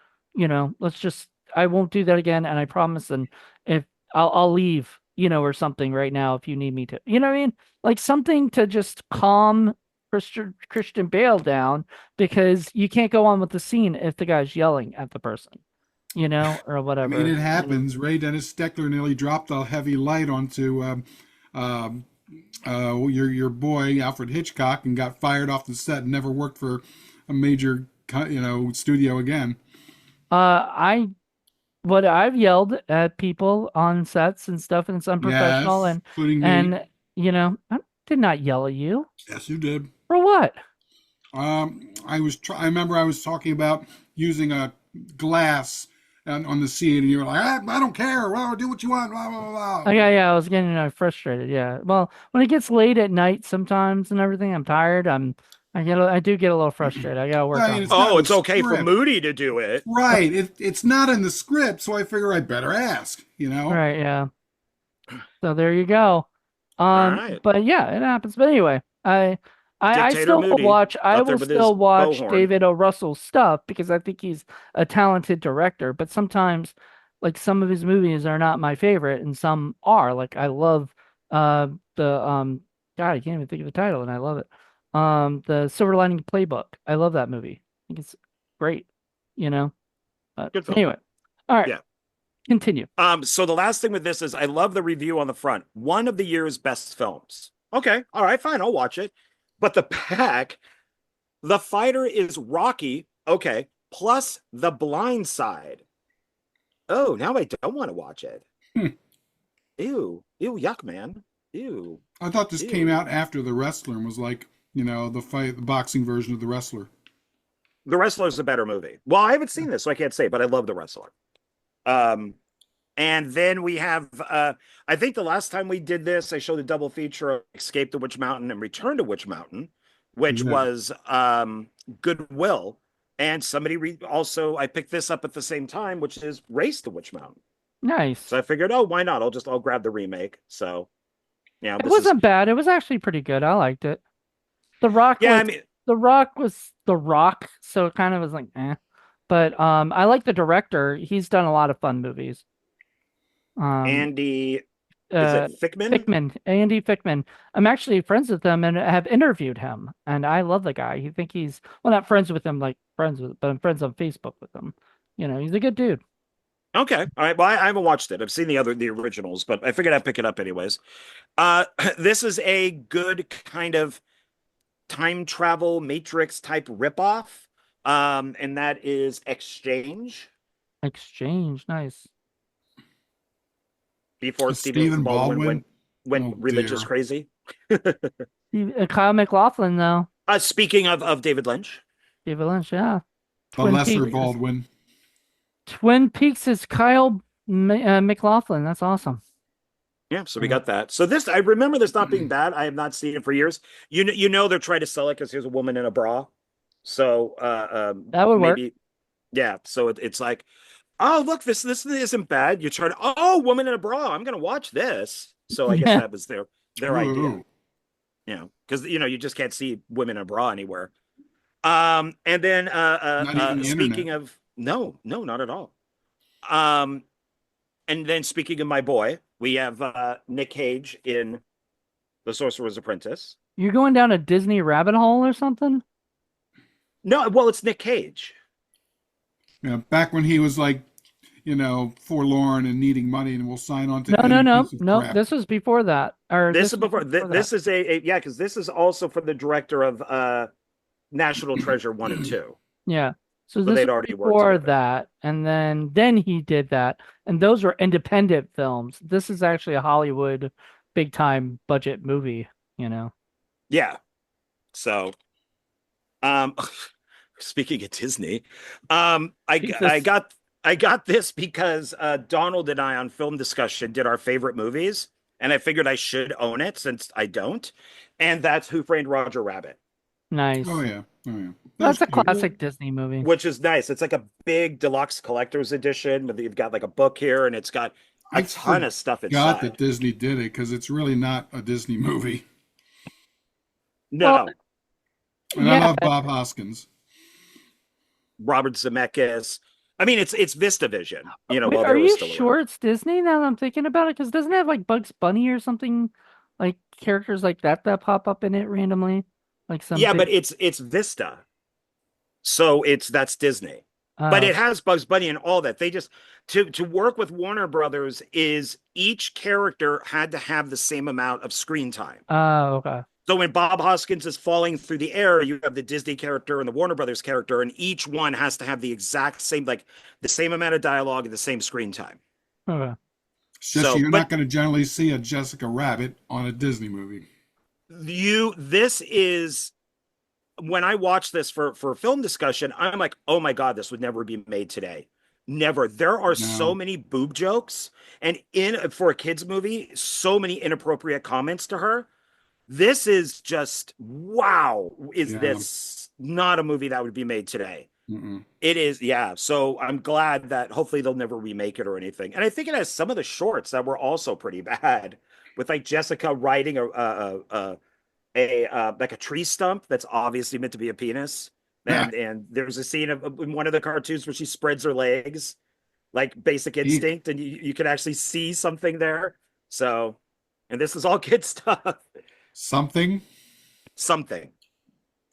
let's just I won't do that again, and I promise, and if I'll leave, or something right now if you need me to." You know what I mean? Like something to just calm Christian Bale down because you can't go on with the scene if the guy's yelling at the person, or I mean, whatever. it happens. Ray Dennis Steckler nearly dropped a heavy light onto um, your boy Alfred Hitchcock and got fired off the set and never worked for a major studio again. I what I've yelled at people on sets and stuff, and it's unprofessional, Yes, including me. and I did not yell at you Yes, you did. for what? I remember I was talking about using a glass on the scene, and you were like, I don't care. Well, do what you want. Blah blah blah. Oh, yeah, I was getting frustrated. Yeah, well, when it gets late at night sometimes and everything, I'm tired. I do get a little frustrated. I gotta work I mean, on it's it. not Oh, in it's the okay for script. Moody to do it. Right. It's not in the script, so I figure I'd better ask, you know? Right, yeah. So there you go. All right. But yeah, it happens. But anyway, I I Dictator still will Moody watch. I up there will with his still watch bullhorn. David O. Russell's stuff because I think he's a talented director. But sometimes, like some of his movies are not my favorite, and some are. Like I love the God, I can't even think of the title, and I love it. The Silver Lining Playbook. I love that movie. I think it's great. You know. But Good film. anyway, all right, Yeah. continue. So the last thing with this is I love the review on the front. One of the year's best films. Okay, all right, fine, I'll watch it. But the back, the fighter is Rocky. Okay, plus The Blind Side. Oh, now I don't want to watch it. Hmm. Ew, ew, yuck, man. Ew, I thought this came ew. out after The Wrestler and was like, the boxing version of The Wrestler. The Wrestler's a better movie. Well, I haven't seen this, so I can't say, but I love The Wrestler. Um, And then we have, I think the last time we did this, I showed a double feature of Escape to Witch Mountain and Return to Witch Mountain, which Yeah. was Goodwill. And somebody also, I picked this up at the same time, which is Race to Witch Mountain. Nice. So I figured, oh, why not? I'll grab the remake. So, yeah, It this is, wasn't bad. It was actually pretty good. I liked it. The Rock yeah, was I mean, The Rock was The Rock, so it kind of was like eh. But I like the director. He's done a lot of fun movies. Um Andy, is uh it Fickman? Fickman, Andy Fickman. I'm actually friends with him and have interviewed him. And I love the guy. You think he's well not friends with him like friends with but I'm friends on Facebook with him. You know, he's a good dude. Okay. All right. Well, I haven't watched it. I've seen the originals, but I figured I'd pick it up anyways. This is a good kind of time travel Matrix type ripoff. And that is Exchange Exchange, nice. before Stephen Stephen Baldwin Baldwin. went Oh religious dear. crazy. Kyle MacLachlan though. Speaking of David Lynch, David Lynch, yeah. The Twin lesser Peaks. Baldwin. Twin Peaks is Kyle MacLachlan. That's awesome. yeah. So we got that. So this, I remember this not being bad. I have not seen it for years. You know they're trying to sell it because here's a woman in a bra. So That would work. maybe yeah. So it's like, oh look, this isn't bad. You turn, oh, woman in a bra. I'm gonna watch this. So I guess Yeah. that was their idea. Ooh. Because you just can't see women in a bra anywhere. And then Not even the speaking internet. of no, not at all. Um, and then speaking of my boy, we have Nick Cage in The Sorcerer's Apprentice. You're going down a Disney rabbit hole or something? No, well, it's Nick Cage. Yeah, back when he was like, forlorn and needing money and will sign on to No, no, any no, piece of no. crap. This was before that. Or This this is was before before that. this is yeah, because this is also for the director of National Treasure 1 and 2. Yeah. So So this they'd was already worked before together. that, and then he did that, and those were independent films. This is actually a Hollywood big time budget movie, you know. Yeah. So um speaking of Disney, I Jesus. got this because Donald and I on Film Discussion did our favorite movies, and I figured I should own it since I don't, and that's Who Framed Roger Rabbit, Oh Nice. yeah, oh yeah. That was That's a cute. classic Disney movie. which is nice. It's like a big deluxe collector's edition. But you've got like a book here, and it's got a I ton of stuff forgot that inside. Disney did it because it's really not a Disney movie. Well, No, And I yeah. love Bob Hoskins. Robert Zemeckis. I mean, it's VistaVision. Wait, While are they were you still sure around. it's Disney now that I'm thinking about it? Because doesn't it have like Bugs Bunny or something, like characters like that pop up in it randomly? Like some Yeah, big but it's Vista. So that's Disney. But oh it has Bugs Bunny and all that. They just to work with Warner Brothers is each character had to have the same amount of screen time. oh okay. So when Bob Hoskins is falling through the air, you have the Disney character and the Warner Brothers character, and each one has to have the exact same, like the same amount of dialogue and the same screen time. Okay. It's just So, you're but not going to generally see a Jessica Rabbit on a Disney movie. this is when I watch this for film discussion, I'm like, oh my God, this would never be made today. Never. There are so No. many boob jokes, and for a kids movie, so many inappropriate comments to her. This is just wow. Is Yeah. this not a movie that would be made today? Mm-mm. It is, yeah. So I'm glad that hopefully they'll never remake it or anything. And I think it has some of the shorts that were also pretty bad, with like Jessica riding a like a tree stump that's obviously meant to be a penis. And there's a scene of in one of the cartoons where she spreads her legs, like Basic Eek. Instinct, and you can actually see something there. So, and this is all kid stuff. Something. Something. Hey,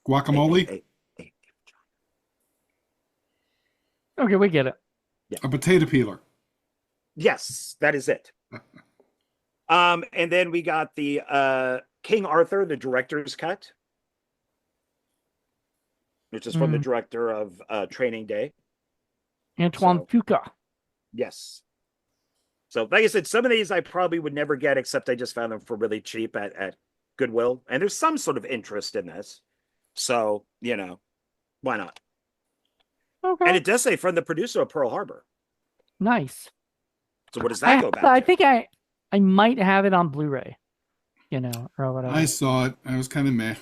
hey, Guacamole. hey, hey. Okay, we get it. A potato peeler. Yes, that is it. And then we got the King Arthur, the director's cut, which is from the Mm, director of Training Day. Antoine So, Fuqua. yes. So, like I said, some of these I probably would never get, except I just found them for really cheap at Goodwill. And there's some sort of interest in this. So, why not? And Okay, it does say from the producer of Pearl Harbor. nice. So, what does that go back I to? think I might have it on Blu-ray, or I whatever. saw it. I was kind of meh.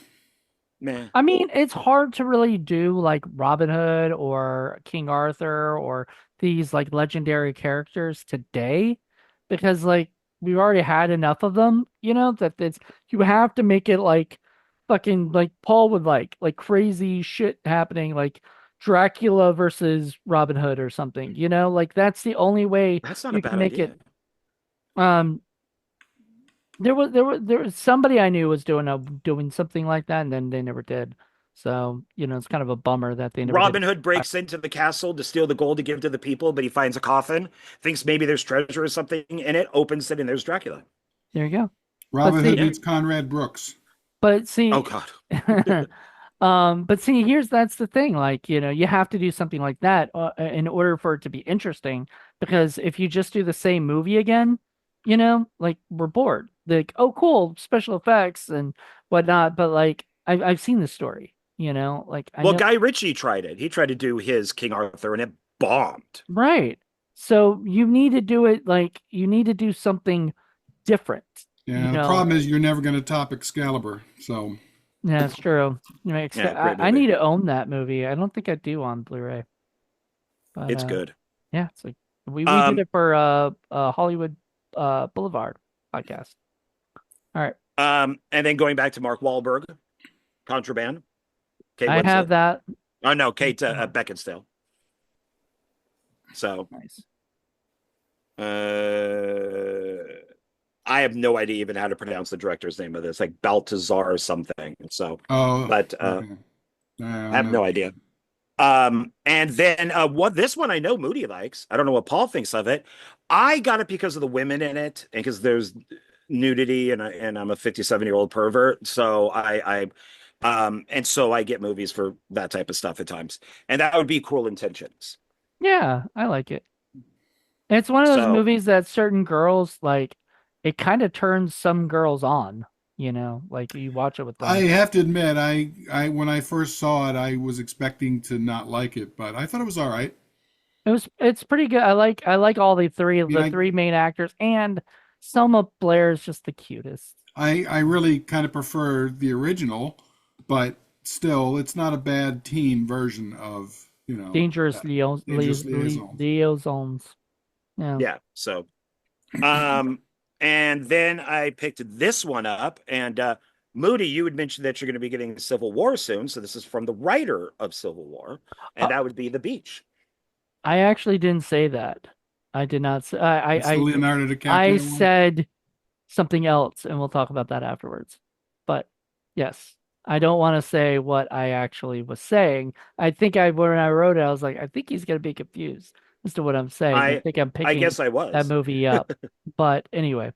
Meh. I mean, it's hard to really do like Robin Hood or King Arthur or these like legendary characters today because like we've already had enough of them, that it's you have to make it like fucking like Paul would like crazy shit happening like Dracula versus Robin Hood or something, like that's the only way That's not a you can bad make idea. it. Um, there was somebody I knew was doing something like that, and then they never did. So it's kind of a bummer that they never did. Robin Hood breaks into the castle to steal the gold to give to the people, but he finds a coffin, thinks maybe there's treasure or something in it, opens it, and there's Dracula. There you go. But Robin Hood see, Yeah. meets Conrad Brooks. but Oh see, God. but see, that's the thing. Like, you have to do something like that in order for it to be interesting. Because if you just do the same movie again, like we're bored. Like, oh, cool, special effects and whatnot. But like, I've seen the story. Like I Well, know. Guy Ritchie tried it. He tried to do his King Arthur, and it bombed. Right. So you need to do it like you need to do something different. You Yeah, the know, problem is you're never going to top Excalibur. So yeah, it's true. Yeah, I, great I movie. need to own that movie. I don't think I do on Blu-ray, but It's good. yeah, it's like we did Um, it for Hollywood Boulevard podcast. All right, and then going back to Mark Wahlberg, Contraband, Kate I have Winslet. that. Oh no, Kate Beckinsale. So, Nice. I have no idea even how to pronounce the director's name of this, like Baltazar or something. So, oh, but okay. I have no idea. And then what this one I know Moody likes. I don't know what Paul thinks of it. I got it because of the women in it and because there's nudity and I'm a 57-year-old pervert. So and so I get movies for that type of stuff at times. And that would be Cruel Intentions. Yeah, I like it. It's one of those So movies that certain girls like. It kind of turns some girls on. Like you watch it with I them. have to admit, I when I first saw it, I was expecting to not like it, but I thought it was all right. It's pretty good. I like all the three I of mean, the three main actors, and Selma Blair is just the cutest. I really kind of prefer the original, but still, it's not a bad teen version of Dangerous Dangerous Liaisons. liaisons. Yeah. yeah. So um and then I picked this one up and Moody, you had mentioned that you're going to be getting Civil War soon. So this is from the writer of Civil War, and Uh, that would be The Beach. I actually didn't say that. I did not say. It's the Leonardo I DiCaprio one. said something else, and we'll talk about that afterwards. But yes, I don't want to say what I actually was saying. I think when I wrote it, I was like, I think he's gonna be confused as to what I'm saying. I I think I'm I picking guess I that was. movie up. But anyway,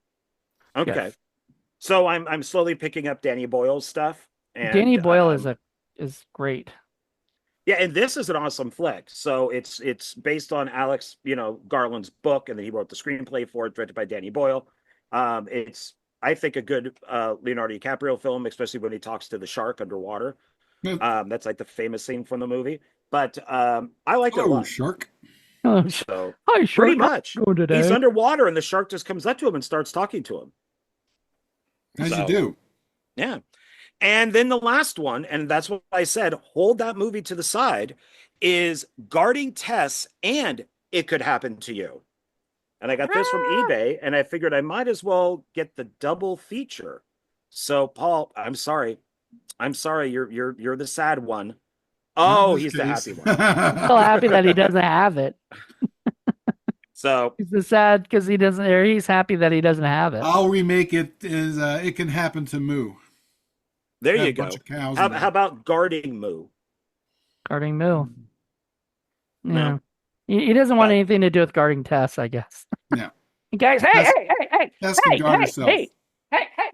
Okay. yes, So I'm slowly picking up Danny Boyle's stuff. Danny And Boyle is great. yeah, and this is an awesome flick. So it's based on Alex, Garland's book, and then he wrote the screenplay for it, directed by Danny Boyle. It's I think a good Leonardo DiCaprio film, especially when he talks to the shark underwater. That's like the famous scene from the movie. But I liked it a Hello, lot. shark. Oh, So hi, pretty shark. How much, you going he's today? underwater, and the shark just comes up to him and starts talking to him. As you So do. yeah. And then the last one, and that's what I said, hold that movie to the side, is Guarding Tess and It Could Happen to You. And I got this from Ah, eBay, and I figured I might as well get the double feature So Paul, I'm sorry. I'm sorry. You're the sad one. Not in Oh, this he's the case. happy one. So happy that he doesn't have it. So He's just sad because he doesn't, or he's happy that he doesn't have it. I'll remake it as It Can Happen to Moo. there Got you a bunch go. of cows How, in there. how about guarding Moo? Guarding Moo. Yeah. No. He doesn't want But- anything to do with guarding Tess, I guess. Yeah. Guys, hey, Tess- hey, hey, hey, Tess can hey, guard hey, herself. hey, hey, hey.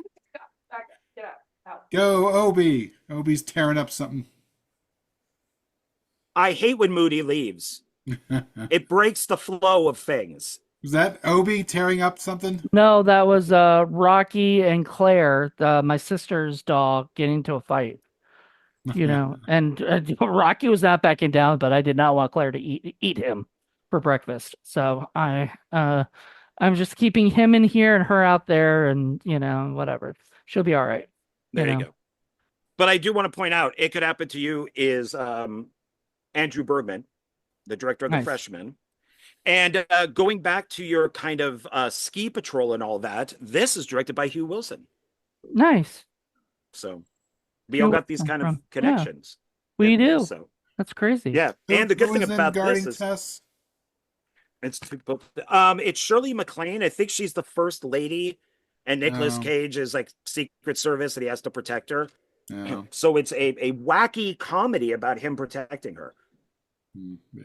Get out. Go, Obi. Obi's tearing up something. I hate when Moody leaves. It breaks the flow of things. Was that Obi tearing up something? No, that was Rocky and Claire, my sister's dog, getting into a fight. You know, and Rocky was not backing down, but I did not want Claire to eat him for breakfast. So I'm just keeping him in here and her out there, and you know, whatever. She'll be all right. There you know. go. But I do want to point out, It Could Happen to You is Andrew Bergman, the director of The Nice. Freshman. And going back to your kind of ski patrol and all that, this is directed by Hugh Wilson. Nice. So we all Hugh got these kind of Wilson, yeah. connections. We in there, do. So That's crazy. yeah. And the good thing Who was in about guarding this is Tess? it's Shirley MacLaine. I think she's the first lady, and Nicolas Oh. Cage is like Secret Service and he has to protect her. Oh. So it's a wacky comedy about him protecting her. Yeah.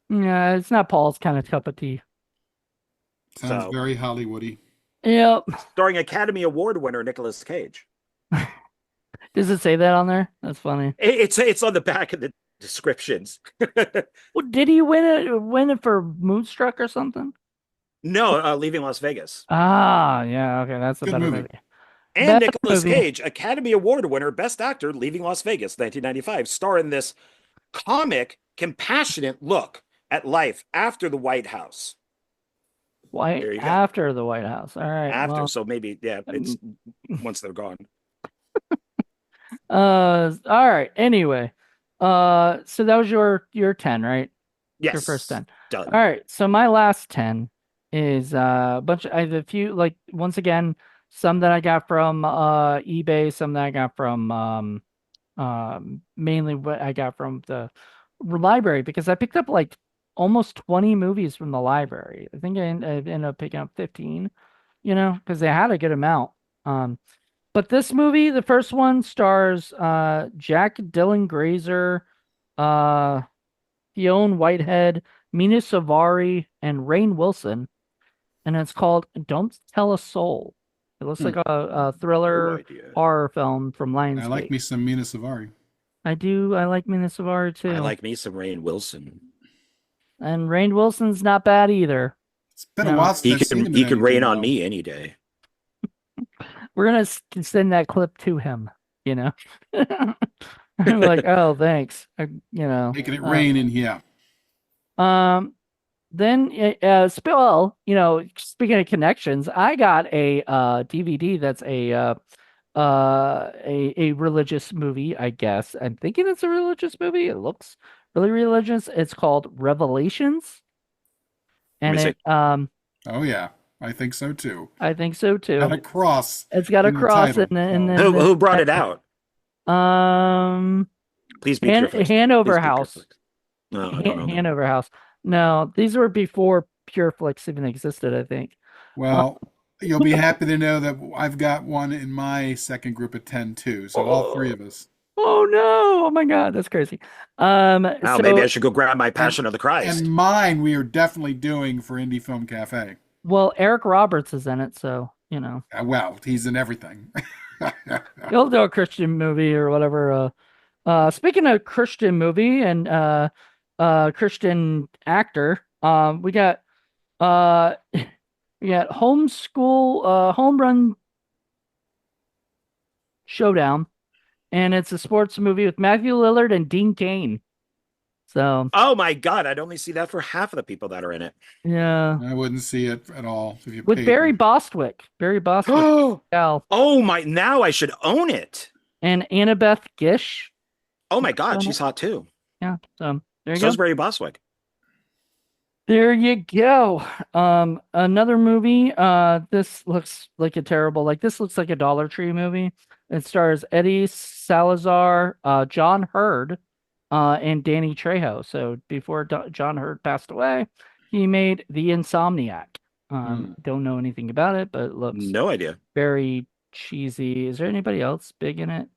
Yeah, it's not Paul's kind of cup of tea. Sounds So- very Hollywoody. Yep. Starring Academy Award winner Nicolas Cage. Does it say that on there? That's funny. It's on the back of the descriptions. Well, did he win it for Moonstruck or something? No, Leaving Las Vegas. Ah, yeah, okay, that's a Good better movie. movie. And Best Nicolas movie. Cage, Academy Award winner, Best Actor, Leaving Las Vegas, 1995, star in this compassionate look at life after the White House. There you go. After the White House. All right. After, well, so maybe, yeah, it's once they're gone. all right. Anyway, so that was your 10, right? Yes. Your first 10. Done. All right. So my last 10 is a bunch. I have a few, like, once again, some that I got from eBay, some that I got from mainly what I got from the library, because I picked up like almost 20 movies from the library. I think I ended up picking up 15, you know, because they had a good amount. But this movie, the first one, stars Jack Dylan Grazer, Fionn Whitehead, Mina Savari, and Rainn Wilson, and it's called Don't Tell a Soul. It looks like a thriller No idea. horror film from Lionsgate. I like me some Mina Savari. I do. I like Mina Savari too. I like me some Rainn Wilson. And Rainn Wilson's not bad either. It's been a No. while since He I've seen can him he in can rain anything, on though. me any day. We're gonna send that clip to him. You know, I'm like, oh, thanks. You know, Making it rain in here. Then, well, you know, speaking of connections, I got a DVD that's a religious movie, I guess. I'm thinking it's a religious movie. It looks really religious. It's called Revelations, and Let me it Oh yeah, I think so too. I think so too. Got a cross. It's got a in the cross title. in the Who brought it out? Please be careful. Hanover Please be House. careful. No, I don't know. Hanover House. No, these were before PureFlix even existed, I think. Well, you'll be happy to know that I've got one in my second group of 10 too. So all three of us. Oh no! Oh my God, that's crazy. Now So, maybe I should go grab my Passion of the Christ. And mine we are definitely doing for Indie Film Cafe. well, Eric Roberts is in it, so you know Well, he's in everything. he'll do a Christian movie or whatever. Speaking of Christian movie and Christian actor, we got Home Run Showdown, and it's a sports movie with Matthew Lillard and Dean Cain. So Oh my God, I'd only see that for half of the people that are in it. yeah, I wouldn't see it at all if you with paid Barry me. Bostwick, Oh gal, my! Now I should own it. and Annabeth Gish. Oh my God, she's hot too. Yeah, so there you So is go. Barry Bostwick. There you go. Another movie. This looks like a terrible, like this looks like a Dollar Tree movie. It stars Eddie Salazar, John Hurd, and Danny Trejo. So before John Hurd passed away, he made The Insomniac. Don't know anything about it, but it looks No idea. very cheesy. Is there anybody else big in it?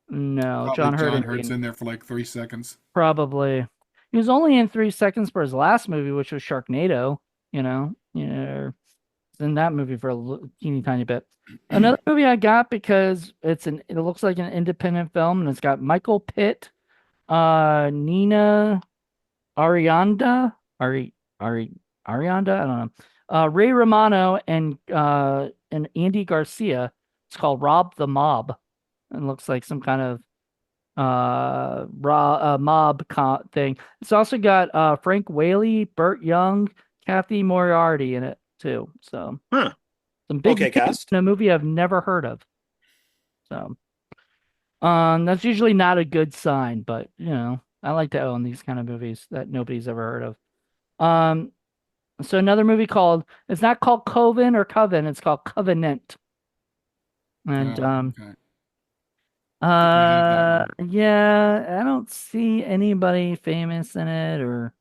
No, Probably John Hurd John and Hurt's Danny. in there for like 3 seconds. Probably. He was only in 3 seconds for his last movie, which was Sharknado. In that movie for a teeny tiny bit. Another movie I got because it looks like an independent film and it's got Michael Pitt, Nina Ari Arianda, I don't know. Ray Romano and Andy Garcia. It's called Rob the Mob. It looks like some kind of thing. It's also got Frank Whaley, Burt Young, Kathy Moriarty in it too. So Huh. some big Okay, names cast. in a movie I've never heard of. So that's usually not a good sign, but I like to own these kind of movies that nobody's ever heard of. So another movie called it's not called Coven or Coven, it's called Covenant. And Okay. I have that one. yeah, I don't see anybody famous in it or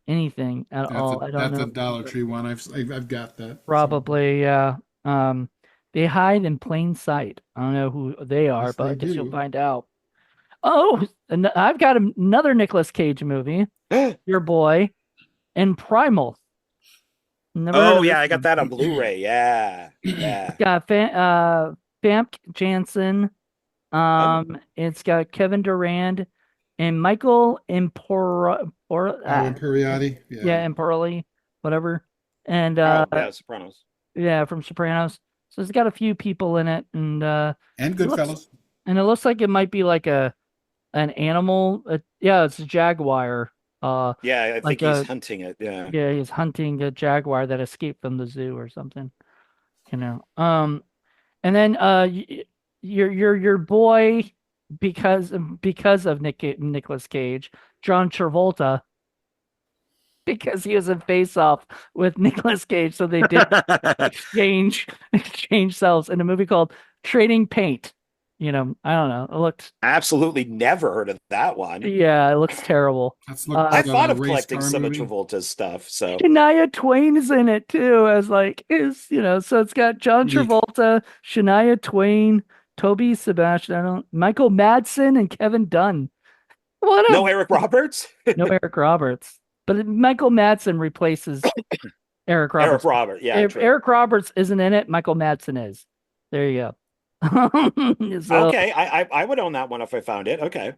anything at all. I don't That's a know. Dollar Tree one. I've got that. So Probably, yeah. They hide in plain sight. I don't know who they are, yes, but they I guess you'll do. find out. Oh, and I've got another Nicolas Cage movie, Your Boy, and Primal. Never heard Oh of yeah, this I got one. that on Blu-ray. Yeah, yeah. Got Famke Janssen. Oh, It's got Kevin Durand and Michael Oh, Imperiati. Yeah. Yeah, Imperioli, whatever. And oh yeah, Sopranos. yeah, from Sopranos. So it's got a few people in it, and And it looks Goodfellas. and it looks like it might be like an animal. Yeah, it's a jaguar. Yeah, I Like think he's hunting it. Yeah. yeah, he's hunting a jaguar that escaped from the zoo or something. You know. And then your boy because of Nicolas Cage, John Travolta, because he was in Face Off with Nicolas Cage, so they did exchange selves in a movie called Trading Paint. I don't know. It looked Absolutely never heard of that one. yeah, it looks terrible. Let's look I like thought a of race collecting car some of movie. Travolta's stuff. So Shania Twain is in it too, as like so it's got John Neat. Travolta, Shania Twain, Toby Sebastian, Michael Madsen, and Kevin Dunn. What no a Eric Roberts. no Eric Roberts, but Michael Madsen replaces Eric Eric Roberts. Robert. Yeah, If true. Eric Roberts isn't in it, Michael Madsen is. There you go. So Okay, I would own that one if I found it. Okay.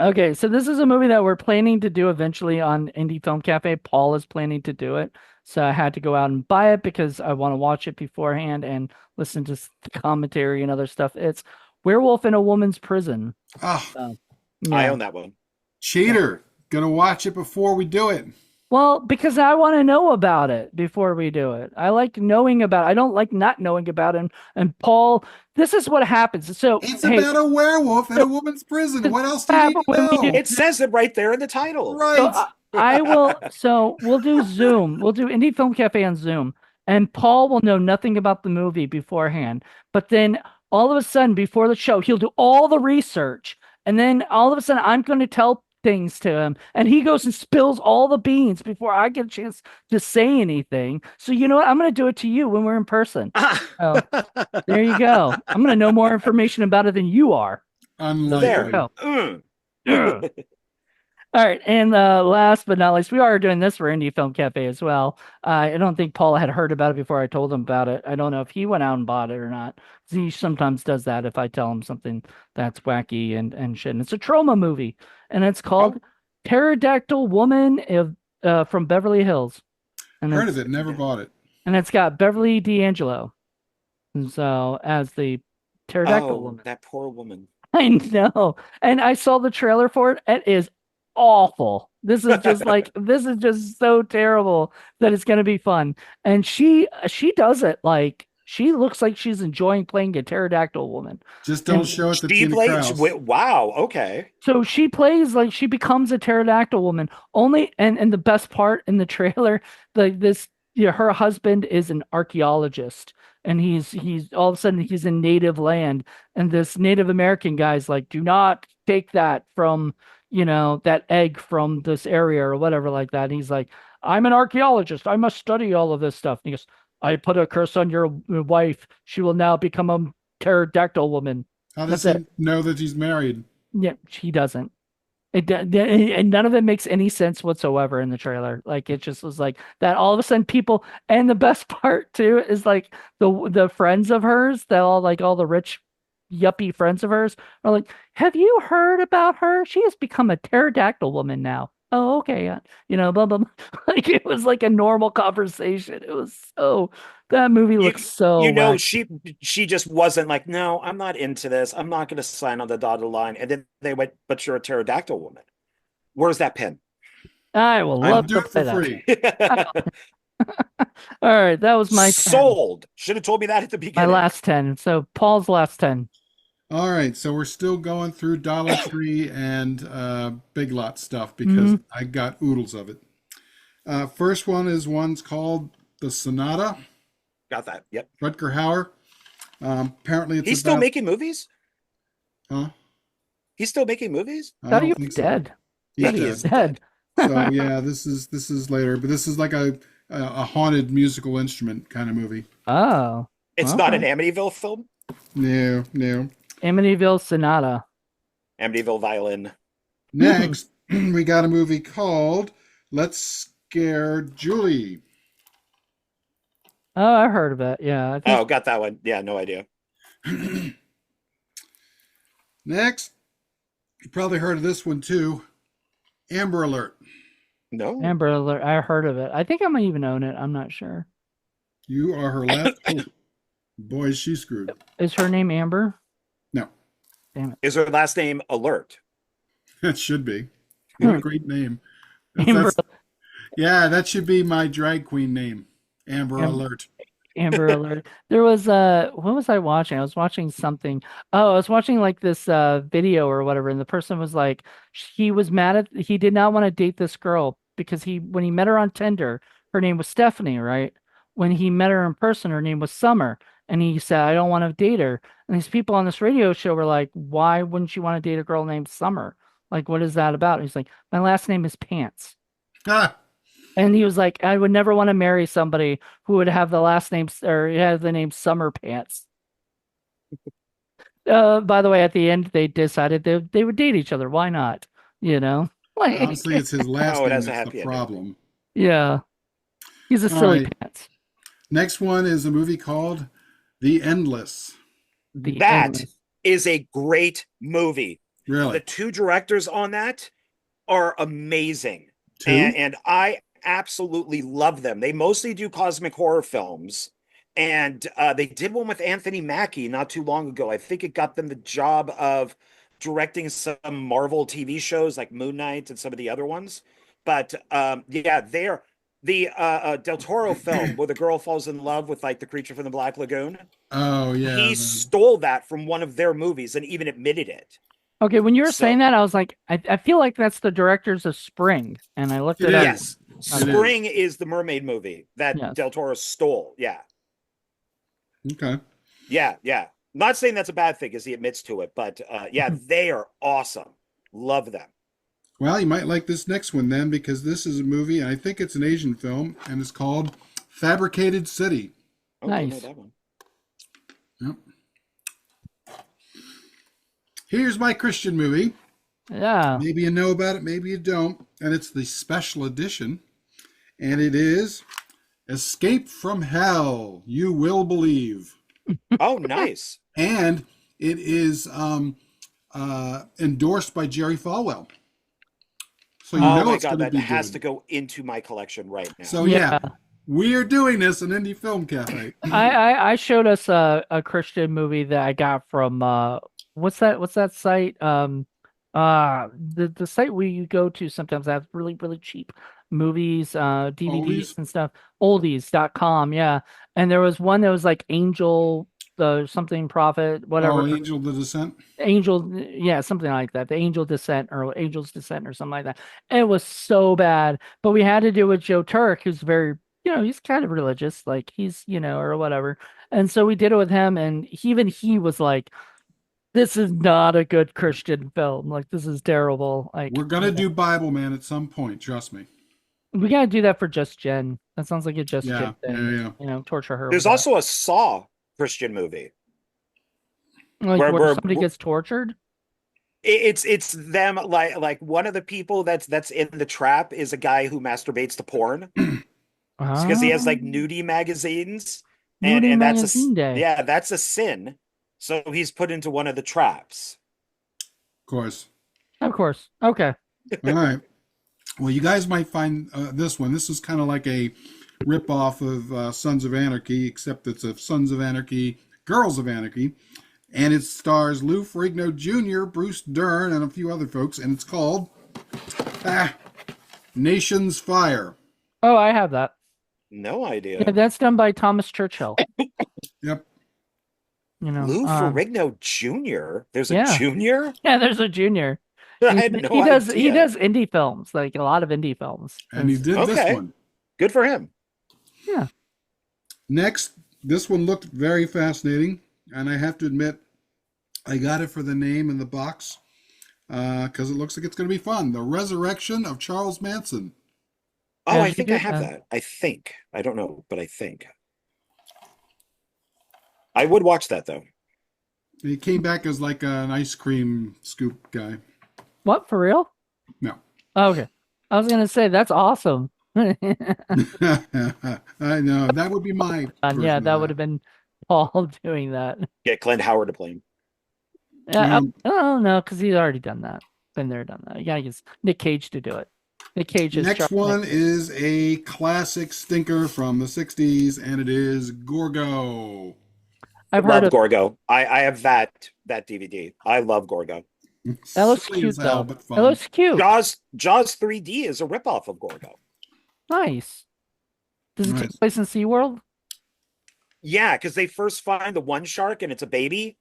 okay, so this is a movie that we're planning to do eventually on Indie Film Cafe. Paul is planning to do it. So I had to go out and buy it because I want to watch it beforehand and listen to the commentary and other stuff. It's Werewolf in a Woman's Prison. Ah, So, I yeah. own that one. cheater. Gonna watch it before we do it. Well, because I want to know about it before we do it. I like knowing about it. I don't like not knowing about it. And Paul, this is what happens. So, It's hey, about a werewolf in so a woman's prison. this What is else what do you need happened to when we do know? It says it right there in the title. So Right. I will. So we'll do Zoom. We'll do Indie Film Cafe on Zoom, and Paul will know nothing about the movie beforehand. But then all of a sudden, before the show, he'll do all the research, and then all of a sudden, I'm going to tell things to him, and he goes and spills all the beans before I get a chance to say anything. So you know what? I'm going to do it to you when we're in person. Oh, there you go. I'm going to know more information about it than you are. So there you There. Unlikely. go. Mm. All right, and last but not least, we are doing this for Indie Film Cafe as well. I don't think Paul had heard about it before I told him about it. I don't know if he went out and bought it or not. He sometimes does that if I tell him something that's wacky and shit. And it's a trauma movie, and it's called Oh, Pterodactyl Woman from Beverly Hills, and Heard it's of it, never bought it. and it's got Beverly D'Angelo, and so as the pterodactyl oh, woman. that poor woman. I know. And I saw the trailer for it. It is awful. This is just so terrible that it's going to be fun. And she does it like she looks like she's enjoying playing a pterodactyl woman. Just don't And show it to She Tina plays. Kraus. Wow. Okay. so she plays like she becomes a pterodactyl woman. Only and the best part in the trailer, this her husband is an archaeologist, and he's all of a sudden he's in native land, and this Native American guy's like, do not take that from that egg from this area or whatever like that. And he's like, I'm an archaeologist. I must study all of this stuff. And he goes, I put a curse on your wife. She will now become a pterodactyl woman. How does That's he it. know that he's married? Yeah, he doesn't. And none of it makes any sense whatsoever in the trailer. Like it just was like that. All of a sudden, people, and the best part too is like the friends of hers, that all the rich yuppie friends of hers are like, "Have you heard about her? She has become a pterodactyl woman now." Oh, okay, blah blah. Blah. Like it was like a normal conversation. It was so that movie You looks so you know wack. she just wasn't like, no, I'm not into this. I'm not going to sign on the dotted line. And then they went, but you're a pterodactyl woman. Where's that pen? I will I'll love do to it play for that. free. All right, that was my 10, Sold. Should have told me that at the my beginning. last 10. So Paul's last 10. All right, so we're still going through Dollar Tree and Big Lot stuff because I got oodles of it. First one's called The Sonata, Got that. Yep. Rutger Hauer. Apparently, it's He's still about. making movies. Huh? He's still making movies. I Thought he don't was think so. dead. He's Thought he He was is dead. dead. So yeah, this is later, but this is like a haunted musical instrument kind of movie. Oh, It's not an okay. Amityville film. No, no. Amityville Sonata. Amityville violin. Next, we got a movie called Let's Scare Julie. Oh, I heard of it. Yeah, I think Oh, got that one. Yeah, no idea. Next, you probably heard of this one too. Amber Alert. No. Amber Alert. I heard of it. I think I might even own it. I'm not sure. You are her last hope. Boy, is she screwed. Is her name Amber? No, Damn it. Is her last name Alert? that should be. What a great name. Amber Yeah, that should be my drag queen name. Amber Am- Alert. Amber Alert. There was what was I watching? I was watching something. Oh, I was watching like this video or whatever, and the person was like, he did not want to date this girl because when he met her on Tinder, her name was Stephanie, right? When he met her in person, her name was Summer, and he said, I don't want to date her. And these people on this radio show were like, why wouldn't you want to date a girl named Summer? Like, what is that about? And he's like, my last name is Pants. Ah, And he was like, I would never want to marry somebody who would have the last name or have the name Summer Pants. By the way, at the end, they decided they would date each other. Why not? You know, like, honestly, it's his last Oh, it name has a that's the happy ending. problem. yeah, he's a All silly right. pants. Next one is a movie called The Endless. The That endless. is a great movie. The Really? two directors on that are amazing. Two? And I absolutely love them. They mostly do cosmic horror films. And they did one with Anthony Mackie not too long ago. I think it got them the job of directing some Marvel TV shows like Moon Knight and some of the other ones. But yeah, they're the Del Toro film where the girl falls in love with like the creature from the Black Lagoon. Oh, yeah. He stole that from one of their movies and even admitted it. Okay, when you were So- saying that, I was like, I feel like that's the directors of Spring, and I looked It it up. Yes. It Spring is the mermaid movie that Yes. Del Toro stole. Yeah. Okay. Yeah. Not saying that's a bad thing as he admits to it, but yeah, they are awesome. Love them. Well, you might like this next one then because this is a movie, and I think it's an Asian film, and it's called Fabricated City. Oh, don't know Nice. that one. Yep. Here's my Christian movie. Yeah. Maybe you know about it, maybe you don't. And it's the special edition. And it is Escape from Hell, You Will Believe. Oh, nice. And it is endorsed by Jerry Falwell. So you Oh know my it's God, going to that be has good. to go into my collection right now. So Yeah. yeah, we are doing this in Indie Film Cafe. I showed us a Christian movie that I got from what's that site? The site we go to sometimes have really, really cheap movies, DVDs Oldies. and stuff. Oldies.com, yeah. And there was one that was like Angel, the something Prophet, Oh, whatever. Angel the Descent. Angel, yeah, something like that. The Angel Descent or Angel's Descent or something like that. It was so bad, but we had to do with Joe Turk, who's very, he's kind of religious, like he's, or whatever. And so we did it with him, and even he was like, "This is not a good Christian film. Like this is terrible." Like, We're gonna do Bible Man at some point. Trust me. we gotta do that for Just Jen. That sounds like a Just Jen Yeah, yeah, thing. yeah. Torture her with There's that. also a Saw Christian movie Like where where somebody gets tortured. it's them like one of the people that's in the trap is a guy who masturbates to porn because he has like Um, nudie magazines Nudie and that's Magazine Day. that's a sin. So he's put into one of the traps. Of course. Of course. Okay. All right. Well, you guys might find this one. This is kind of like a rip-off of Sons of Anarchy, except it's a Sons of Anarchy, Girls of Anarchy, and it stars Lou Ferrigno Jr., Bruce Dern, and a few other folks, and it's called ah, Nation's Fire. Oh, I have that. No Yeah, idea. that's done by Thomas Churchill. Yep. Lou Ferrigno Jr. There's a Yeah. junior? Yeah, there's a junior. I He, had no he does he idea. does indie films, like a lot of indie films. And he did this Okay. one. Good for him. Yeah. Next, this one looked very fascinating, and I have to admit, I got it for the name in the box because it looks like it's going to be fun. The Resurrection of Charles Manson. Oh, Yeah, I you think I did have that. that. I think. I don't know, but I think. I would watch that though. He came back as like an ice cream scoop guy. What, for real? No. Oh, okay. I was gonna say that's awesome. I know. That would be my And yeah, version that of would have been Paul doing that. Get Clint Howard to play him. Yeah, oh no, because he's already done that. Been there, done that. You gotta get Nick Cage to do it. Nick Cage is Next Charles one Manson. is a classic stinker from the 60s, and it is Gorgo. I've heard Love of Gorgo. I have that DVD. I love Gorgo. that. Looks Silly cute as hell, though. but It fun. looks cute. Jaws 3D is a ripoff of Gorgo. Nice. Does it Nice. take place in SeaWorld? Yeah, because they first find the one shark and it's a baby.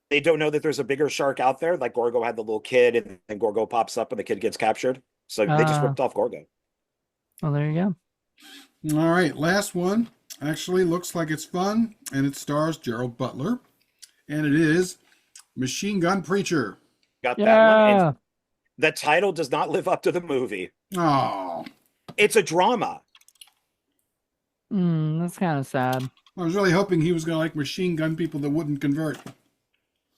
They don't know that there's a bigger shark out there. Like Gorgo had the little kid, and then Gorgo pops up and the kid gets captured. So they just ripped off Gorgo. Well, there you go. All right, last one. Actually looks like it's fun, and it stars Gerald Butler, and it is Machine Gun Preacher. Got that one. Yeah. And the title does not live up to the movie. Oh, It's a drama. That's kind of sad. I was really hoping he was going to like machine gun people that wouldn't convert.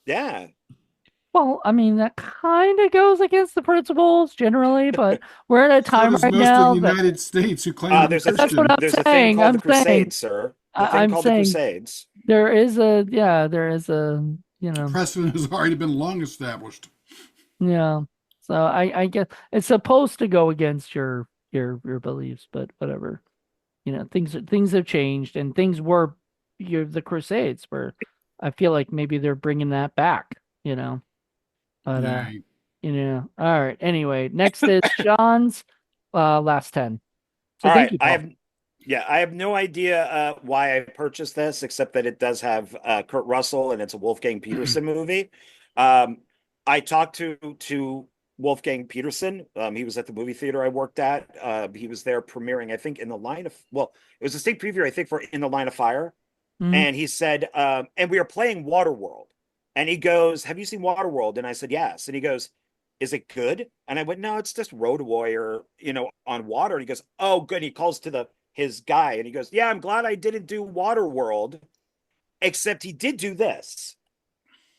Yeah. Well, I mean, that kind of goes against the principles generally, but we're at a So time does right most now of the that United States who claim to be There's a that's Christian. what I'm there's a thing saying. called I'm the saying. Crusades, sir. The thing I'm called the saying Crusades. there is a, Precedent has already been long established. yeah. So I guess it's supposed to go against your beliefs, but whatever. Things have changed, and things were the Crusades were. I feel like maybe they're bringing that back. But Right. all right. Anyway, next is John's last 10. So All thank right. you, Paul. I have no idea why I purchased this, except that it does have Kurt Russell and it's a Wolfgang Peterson movie. I talked to Wolfgang Peterson. He was at the movie theater I worked at. He was there premiering, I think, it was a state preview, I think, for In the Line of Fire. Mhm. And he said, and we are playing Waterworld. And he goes, "Have you seen Waterworld?" And I said, "Yes." And he goes, "Is it good?" And I went, "No, it's just Road Warrior, on water." And he goes, "Oh, good." And he calls to his guy and he goes, "Yeah, I'm glad I didn't do Waterworld, except he did do this.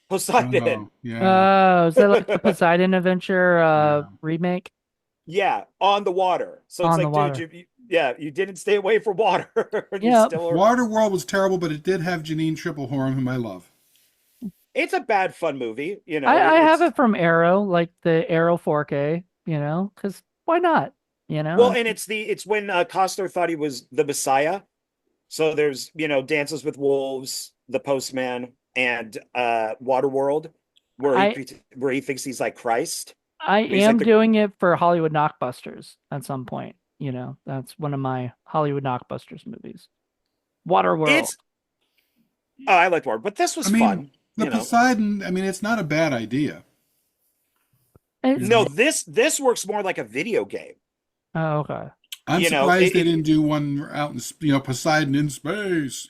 Poseidon." Oh, yeah. Is that like the Poseidon Adventure Yeah. remake? Yeah, on the water. So it's On the like, water. dude, you didn't stay away from water. You Yeah. still are- Waterworld was terrible, but it did have Janine Triplehorn, whom I love. It's a bad fun movie, I have it's- it from Arrow, like the Arrow 4K, because why not? Well, and it's when Costner thought he was the Messiah. So there's, Dances with Wolves, The Postman, and Waterworld. I where he thinks he's like Christ. I He's like am the doing it for Hollywood Knockbusters at some point. You know, that's one of my Hollywood Knockbusters movies. Waterworld. it's oh, I liked more, but this I was mean, fun, the you know. Poseidon. I mean, it's not a bad idea. You It's No, know, this works more like a video game. oh, okay. I'm You know, surprised they didn't do one out in Poseidon in space.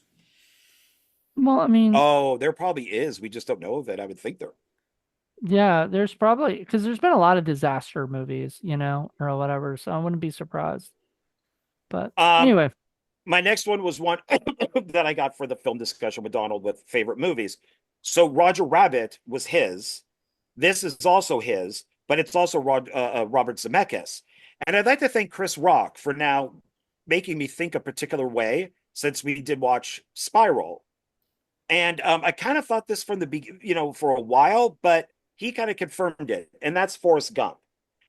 Well, I mean, oh, there probably is. We just don't know of it. I would think there. yeah, there's probably because there's been a lot of disaster movies, you know, or whatever, so I wouldn't be surprised. But Um, anyway, my next one was one that I got for the film discussion with Donald with favorite movies. So Roger Rabbit was his. This is also his, but it's also Robert Zemeckis. And I'd like to thank Chris Rock for now making me think a particular way since we did watch Spiral. And I kind of thought this from the beginning, for a while, but he kind of confirmed it. And that's Forrest Gump.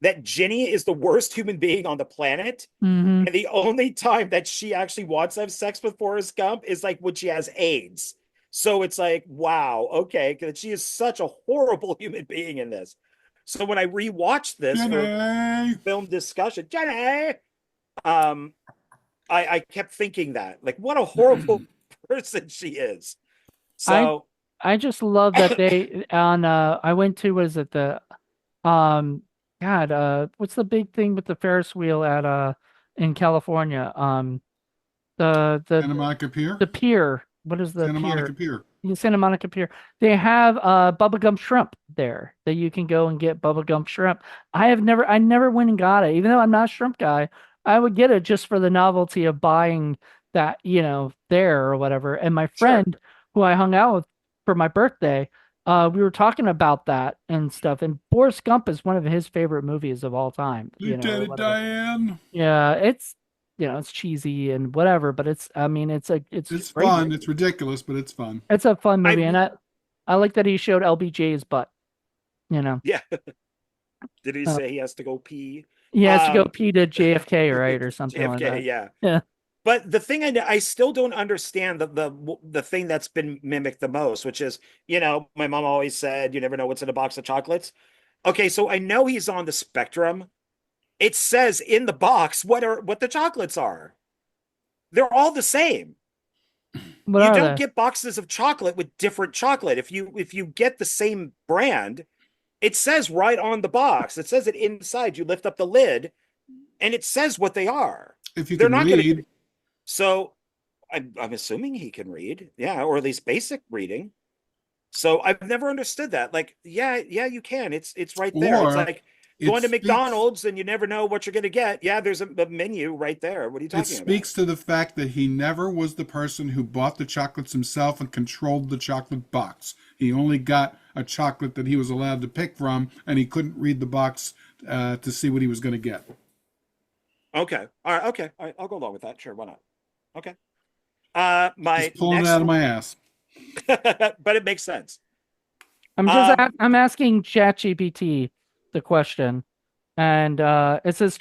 That Ginny is the worst human being on the planet. hmm And the only time that she actually wants to have sex with Forrest Gump is like when she has AIDS. So it's like, wow, okay, because she is such a horrible human being in this. So when I rewatched this for Jenny! film discussion, Jenny, um, I kept thinking that, like, what a horrible person she is. I So I just love that they on I went to what is it um God what's the big thing with the Ferris wheel at in California the Santa Monica Pier? the pier, what is the Santa pier? Monica Pier. The Santa Monica Pier. They have bubblegum shrimp there that you can go and get bubblegum shrimp. I never went and got it. Even though I'm not a shrimp guy, I would get it just for the novelty of buying that, there or whatever. And my sure. friend who I hung out with for my birthday, we were talking about that and stuff. And Forrest Gump is one of his favorite movies of all time, or Lieutenant whatever. Diane. Yeah, it's cheesy and whatever, but I mean, it's a It's great fun. movie. It's ridiculous, but it's fun. It's a fun movie, and I I like that he showed LBJ's butt. You know, yeah. Did he uh, say he has to go pee? he has to go Um, pee to JFK, right, or something like JFK, that. yeah. Yeah. But the thing I still don't understand the thing that's been mimicked the most, which is, my mom always said, you never know what's in a box of chocolates. Okay, so I know he's on the spectrum. It says in the box what the chocolates are. They're all the same. What You are don't they? get boxes of chocolate with different chocolate. If you get the same brand, it says right on the box. It says it inside. You lift up the lid and it says what they are. If you They're can not going to. read, So I'm assuming he can read, yeah, or at least basic reading. So I've never understood that. Like, yeah, you can. It's right there. It's or like it going to speaks McDonald's and you never know what you're going to get. Yeah, there's a menu right there. What are you it talking about? speaks to the fact that he never was the person who bought the chocolates himself and controlled the chocolate box. He only got a chocolate that he was allowed to pick from, and he couldn't read the box to see what he was going to get. Okay, all right, okay, all right, I'll go along with that. Sure, why not? Okay. My Just pulling it next, out of my ass. but it makes sense. I'm asking ChatGPT the question, and it says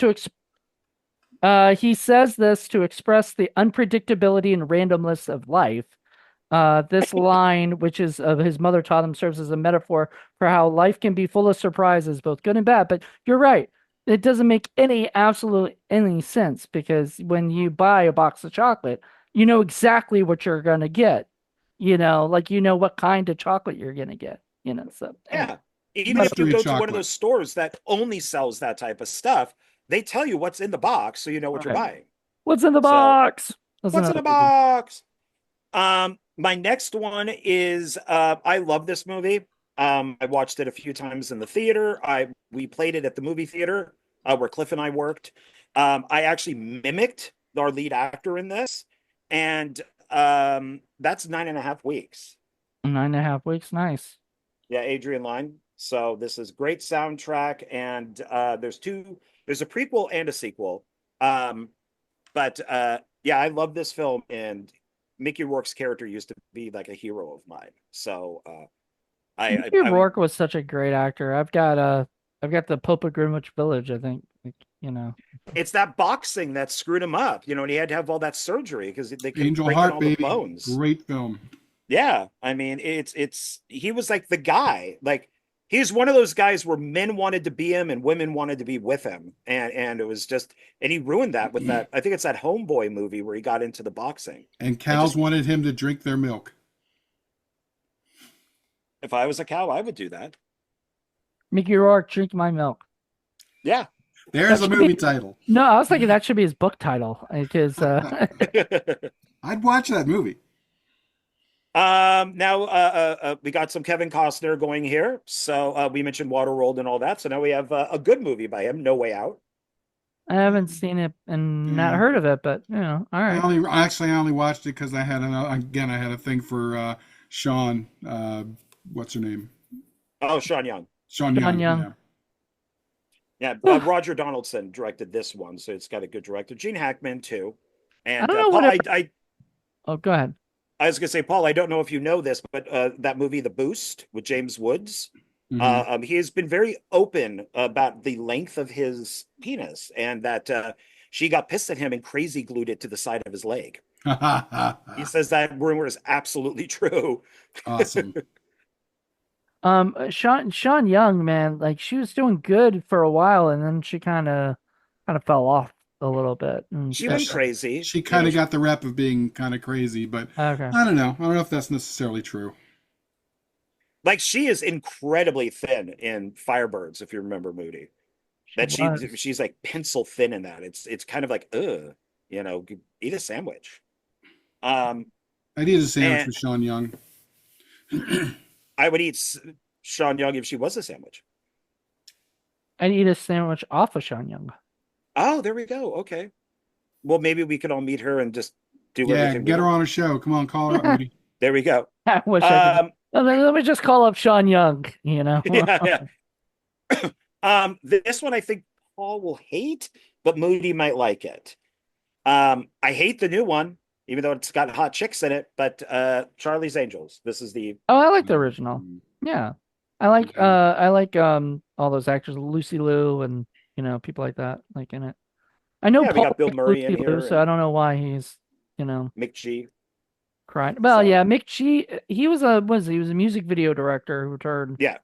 he says this to express the unpredictability and randomness of life. This line, which is of his mother taught him, serves as a metaphor for how life can be full of surprises, both good and bad. But you're right. It doesn't make any sense because when you buy a box of chocolate, you know exactly what you're gonna get. Like what kind of chocolate you're gonna get. So anyway. Yeah. Even if you Mystery go to one of chocolate. those stores that only sells that type of stuff, they tell you what's in the box so you know what you're Right. buying. What's in the So, box? That's what's in another the movie. box? My next one is I love this movie. I watched it a few times in the theater. We played it at the movie theater where Cliff and I worked. I actually mimicked our lead actor in this, and that's 9.5 weeks. 9.5 weeks. Nice. Yeah, Adrian Lyne. So this is great soundtrack, and there's a prequel and a sequel. But yeah, I love this film, and Mickey Rourke's character used to be like a hero of mine. So Mickey I Rourke was such a great actor. I've got the Pope of Greenwich Village, I think. it's that boxing that screwed him up, and he had to have all that surgery because they kept Angel breaking Heart, all the baby. bones. Great film. Yeah, I mean, he was like the guy. Like he's one of those guys where men wanted to be him and women wanted to be with him, and it was just, and he ruined that with that. I think it's that Homeboy movie where he got into the boxing. And And cows just, wanted him to drink their milk. if I was a cow, I would do that. Mickey Rourke, drink my milk. Yeah. There's That a should movie be- title. No, I was thinking that should be his book title because I'd watch that movie. Now we got some Kevin Costner going here. So we mentioned Waterworld and all that. So now we have a good movie by him, No Way Out. I haven't seen it and not Yeah. heard of it, but all right. I only watched it because I had a thing for Sean. What's her name? Oh, Sean Young. Sean Sean Young. Young. Yeah, Roger Donaldson directed this one, so it's got a good director. Gene Hackman too. And I don't know Paul, what Oh, go ahead. I was gonna say, Paul, I don't know if you know this, but that movie, The Boost, with James Woods, Mhm. he has been very open about the length of his penis, and that she got pissed at him and crazy glued it to the side of his leg. He says that rumor is absolutely true. Awesome. Sean Young, man, like she was doing good for a while, and then she kind of fell off a little bit. And She Yeah, went she- crazy. She kind of got the rep of being kind of crazy, but okay. I don't know. I don't know if that's necessarily true. Like, she is incredibly thin in Firebirds, if you remember Moody. That was. she's like pencil thin in that. It's kind of like, eat a sandwich. I'd eat a sandwich And- with Sean Young. I would eat Sean Young if she was a sandwich. I'd eat a sandwich off of Sean Young. Oh, there we go. Okay. Well, maybe we could all meet her and just do Yeah, everything. get her on a show. Come on, call her up, Moody. There we go. I wish I could. Um, Let me just call up Sean Young, you know? yeah, yeah. This one I think Paul will hate, but Moody might like it. I hate the new one, even though it's got hot chicks in it, but Charlie's Angels. This is the Oh, I like the original. Yeah. I like Okay. all those actors, Lucy Liu and people like that, like in it. I know Yeah, we Paul got Bill likes Murray in Lucy Liu, here so I don't know why he's, Mick G. crying. Well, So- yeah, Mick G, he was a music video director who turned, Yeah.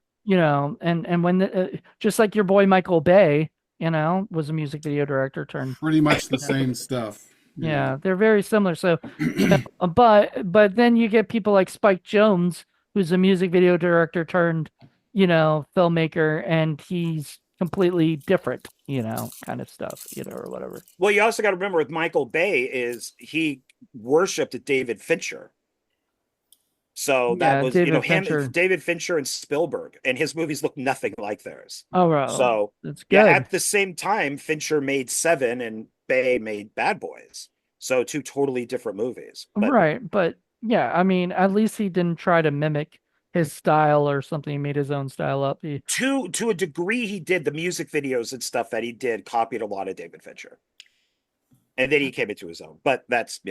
and when just like your boy Michael Bay, was a music video director turned. Pretty much the same stuff. Yeah, they're very similar. So, but then you get people like Spike Jonze, who's a music video director turned, filmmaker, and he's completely different, kind of stuff, or whatever. Well, you also got to remember with Michael Bay is he worshipped David Fincher. So that Yeah, was, David him, Fincher. David Fincher and Spielberg, and his movies look nothing like theirs. Oh, right. So That's good. yeah, at the same time, Fincher made Seven and Bay made Bad Boys. So two totally different movies. But Right, but yeah, I mean, at least he didn't try to mimic his style or something. He made his own style up. to a degree, he did the music videos and stuff that he did copied a lot of David Fincher, and then he came into his own. But that's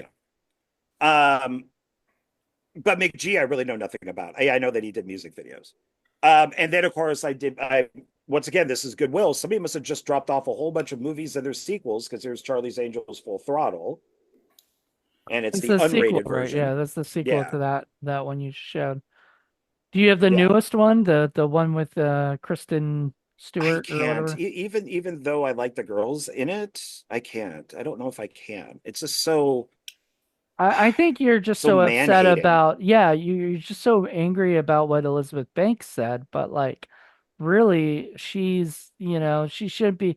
but McG, I really know nothing about. I know that he did music videos, and then of course I once again, this is Goodwill. Somebody must have just dropped off a whole bunch of movies and their sequels because there's Charlie's Angels Full Throttle, and it's the the unrated sequel, right? version. Yeah, that's the sequel Yeah. to that one you showed. Do you have the Yeah. newest one, the one with Kristen I Stewart or can't. whatever? Even though I like the girls in it, I can't. I don't know if I can. It's just so. I think you're just So so upset man-hating. about, you're just so angry about what Elizabeth Banks said, but like, really, she's, she should be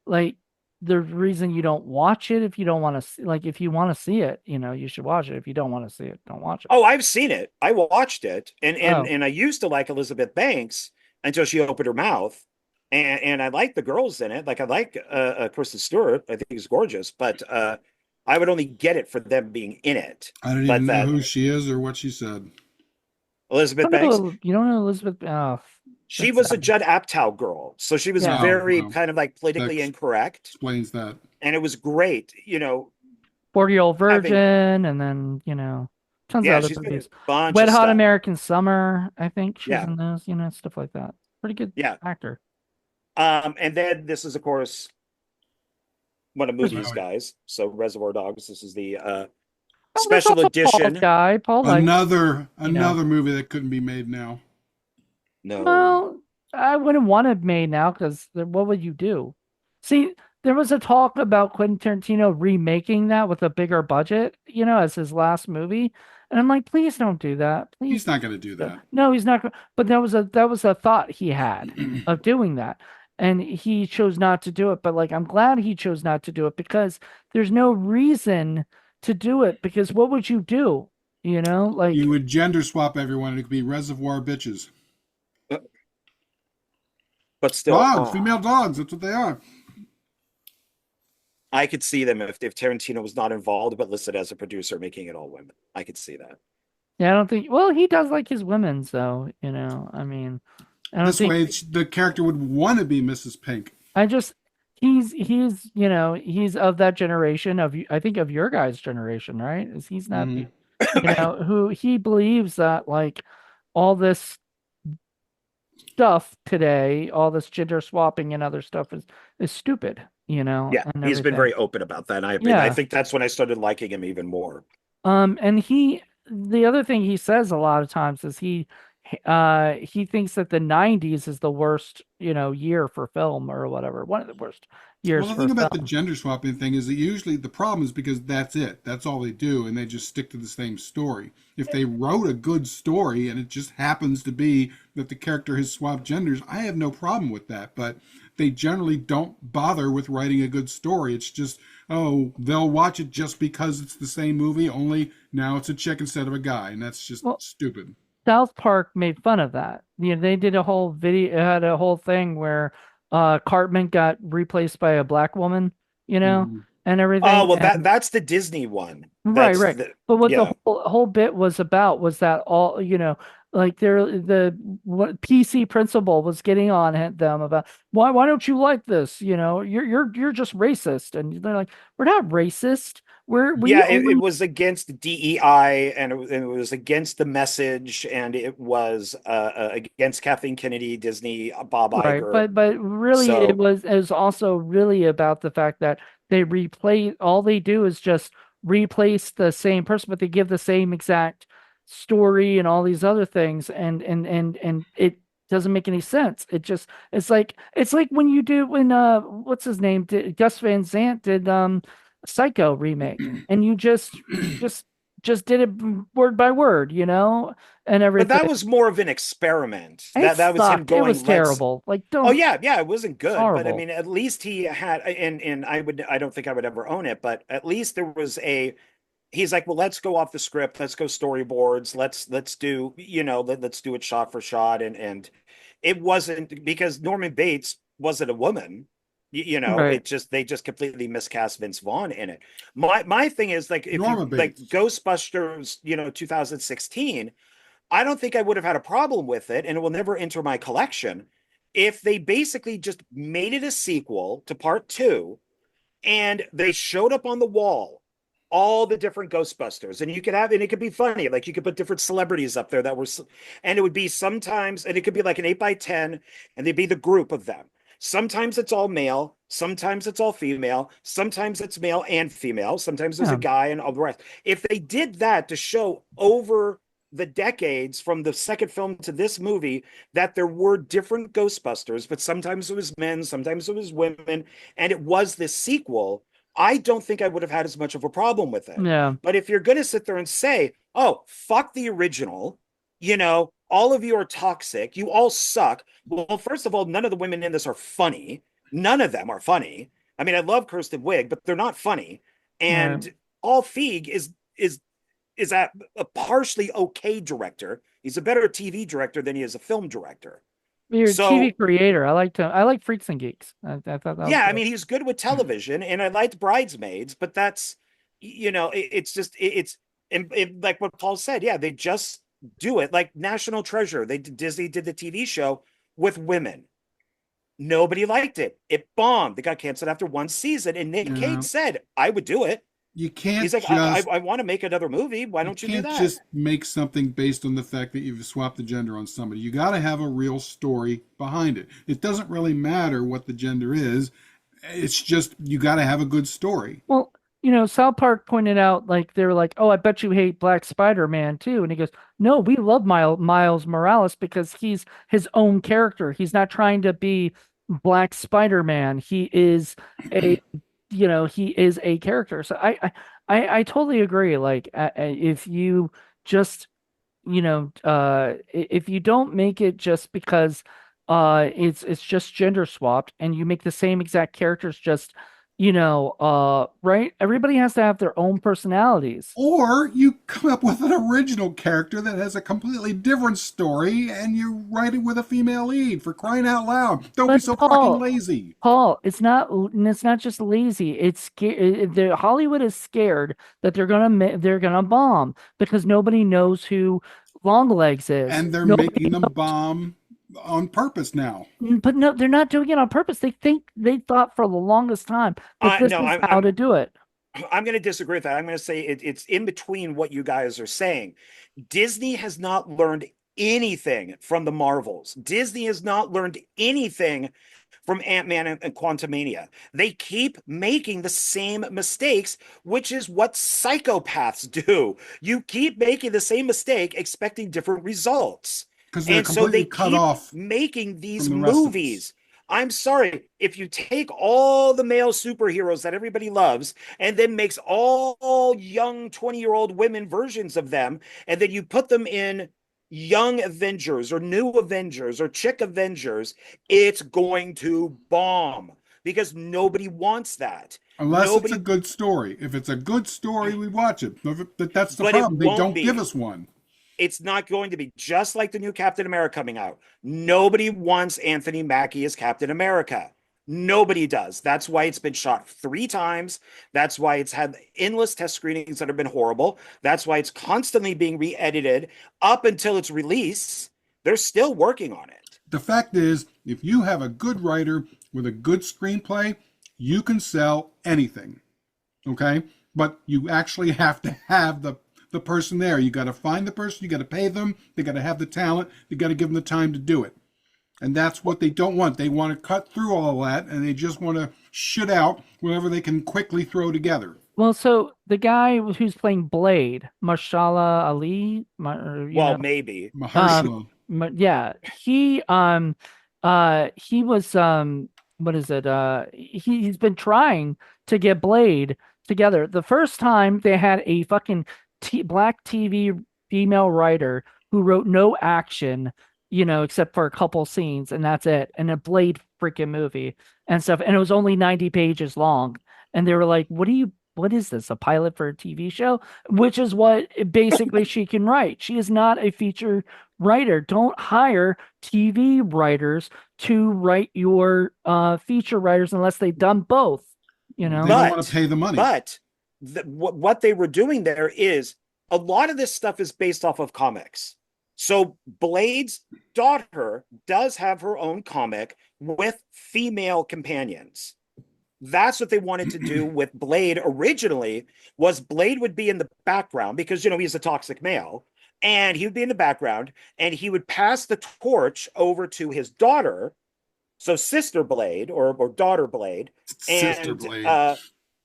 like the reason you don't watch it if you don't want to see, like, if you want to see it, you should watch it. If you don't want to see it, don't watch it. Oh, I've seen it. I watched it, and Oh. and I used to like Elizabeth Banks until she opened her mouth, and I like the girls in it. Like I like Kristen Stewart. I think she's gorgeous, but I would only get it for them being in it. I don't But even know that- who she is or what she said. Elizabeth Banks. You don't know Elizabeth? Oh, She that's was a sad. Judd Apatow girl, so she was Yeah. very Oh, wow. kind of like politically That's- incorrect, Explains that. and it was great. 40-Year-Old having- Virgin, and then tons Yeah, of other she's been in movies. a bunch Wet of Hot stuff. American Summer, I think she's Yeah. in those, stuff like that. Pretty good Yeah. actor. And then this is, of course, one of Moody's Reservoir- guys. So Reservoir Dogs. This is the Oh, there's special also Paul's edition. guy. Paul likes. Another movie that couldn't be made now. No, Well, I wouldn't want it made now because what would you do? See, there was a talk about Quentin Tarantino remaking that with a bigger budget, as his last movie, and I'm like, please don't do that. Please He's don't not going to do do that. that. No, he's not. But that was a thought he had of doing that, and he chose not to do it. But like, I'm glad he chose not to do it because there's no reason to do it because what would you do? You Like. would gender swap everyone, and it could be Reservoir Bitches. But still, Dogs, female dogs. That's what they are. I could see them if Tarantino was not involved, but listed as a producer, making it all women. I could see that. Yeah, I don't think. Well, he does like his women, so I mean, I don't This think. way, the character would want to be Mrs. Pink. I just he's of that generation of I think of your guys' generation, right? Is he's not Mhm. who he believes that like all this stuff today, all this gender swapping and other stuff is stupid, Yeah, and he's been everything. very open about that. I Yeah. think that's when I started liking him even more. And the other thing he says a lot of times is he thinks that the 90s is the worst, year for film or whatever. One of the worst Well, years the for thing about the film. gender swapping thing is that usually the problem is because that's it. That's all they do, and they just stick to the same story. If they wrote a good story and it just happens to be that the character has swapped genders, I have no problem with that. But they generally don't bother with writing a good story. It's just, oh, they'll watch it just because it's the same movie, only now it's a chick instead of a guy, and that's just Well, stupid. South Park made fun of that. They did a whole video, had a whole thing where Cartman got replaced by a black woman, Mhm. and Oh, everything. well, And that's the Disney one. right, That's right. the But what the yeah. whole bit was about was that all, like the what PC principal was getting on them about why don't you like this? You're just racist. And they're like, we're not racist. We Yeah, it only was against DEI and it was against the message and it was against Kathleen Kennedy, Disney, Bob right, Iger. but really So it was also really about the fact that they replace all they do is just replace the same person, but they give the same exact story and all these other things, and it doesn't make any sense. It's like when what's his name Gus Van Sant did Psycho remake, and you just just did it word by word, and but everything. that was more of an experiment. It That was him sucked. It was going, let's terrible. Like, oh don't. yeah, it wasn't It's good, but I horrible. mean at least he had and I don't think I would ever own it, but at least there was a he's like, well, let's go off the script, let's go storyboards, let's do, let's do it shot for shot and it wasn't because Norman Bates wasn't a woman. Right. It just they just completely miscast Vince Vaughn in it. My thing is like if Norma you like Bates. Ghostbusters, 2016, I don't think I would have had a problem with it, and it will never enter my collection if they basically just made it a sequel to part two and they showed up on the wall all the different Ghostbusters, and you could have, and it could be funny, like you could put different celebrities up there that were, and it would be sometimes, and it could be like an 8x10, and they'd be the group of them. Sometimes it's all male, sometimes it's all female, sometimes it's male and female, sometimes there's a Yeah. guy and all the rest. If they did that to show over the decades from the second film to this movie that there were different Ghostbusters, but sometimes it was men, sometimes it was women, and it was this sequel, I don't think I would have had as much of a problem with it. Yeah. But if you're going to sit there and say, oh, fuck the original, all of you are toxic, you all suck. Well, first of all, none of the women in this are funny. None of them are funny. I mean, I love Kirsten Wiig, but they're not funny. Right. And Paul Feig is a partially okay director. He's a better TV director than he is a film director. You're a TV So creator. I like Freaks and Geeks. I thought that was yeah, I good. mean, he's good with television, and I liked Bridesmaids, but that's, it's just it's like what Paul said. Yeah, they just do it like National Treasure. Disney did the TV show with women. Nobody liked it. It bombed. It got canceled after one season, and Nick Cage Yeah. said, "I would do it." You He's can't like, "I just I want to make another movie. Why you don't you do can't that?" just make something based on the fact that you've swapped the gender on somebody. You got to have a real story behind it. It doesn't really matter what the gender is. It's just you got to have a good story. Well, South Park pointed out, like, they were like, "Oh, I bet you hate Black Spider-Man too," and he goes, "No, we love Miles Morales because he's his own character. He's not trying to be Black Spider-Man. He is a, he is a character." So I totally agree. Like, if you just, if you don't make it just because it's just gender swapped, and you make the same exact characters, just, right, everybody has to have their own personalities. Or you come up with an original character that has a completely different story and you write it with a female lead, for crying out loud. Don't be But so fucking Paul, lazy. it's not just lazy. The Hollywood is scared that they're gonna bomb because nobody knows who Longlegs is. And they're Nobody making them bomb on purpose now. But no, they're not doing it on purpose. They thought for the longest time that this No, is how to do it. I'm going to disagree with that. I'm going to say it's in between what you guys are saying. Disney has not learned anything from the Marvels. Disney has not learned anything from Ant-Man and Quantumania. They keep making the same mistakes, which is what psychopaths do. You keep making the same mistake, expecting different results. Because they're And so they completely cut keep off making these from the rest of us. movies. I'm sorry, if you take all the male superheroes that everybody loves and then makes all young 20-year-old women versions of them, and then you put them in young Avengers or new Avengers or chick Avengers, it's going to bomb because nobody wants that. Unless it's Nobody, a good story. If it's a good story, we watch it. But that's the but it problem. They won't don't be. give us one. It's not going to be just like the new Captain America coming out. Nobody wants Anthony Mackie as Captain America. Nobody does. That's why it's been shot 3 times. That's why it's had endless test screenings that have been horrible. That's why it's constantly being re-edited up until its release. They're still working on it. The fact is, if you have a good writer with a good screenplay, you can sell anything. Okay? But you actually have to have the person there. You got to find the person, you got to pay them, they got to have the talent, you got to give them the time to do it. And that's what they don't want. They want to cut through all that, and they just want to shit out whatever they can quickly throw together. Well, so the guy who's playing Blade, Marshala Ali, Well, maybe. Mahershala. yeah, he was, what is it? He's been trying to get Blade together. The first time they had a fucking black TV female writer who wrote no action, except for a couple scenes, and that's it. And a Blade freaking movie and stuff. And it was only 90 pages long. And they were like, what is this? A pilot for a TV show? Which is what basically she can write. She is not a feature writer. Don't hire TV writers to write your feature writers unless they've done both, They don't want to pay the money. But what they were doing there is a lot of this stuff is based off of comics. So Blade's daughter does have her own comic with female companions. That's what they wanted to do with Blade originally, was Blade would be in the background because, he's a toxic male, and he would be in the background and he would pass the torch over to his daughter. So Sister Blade or Daughter Blade. Sister And Blade.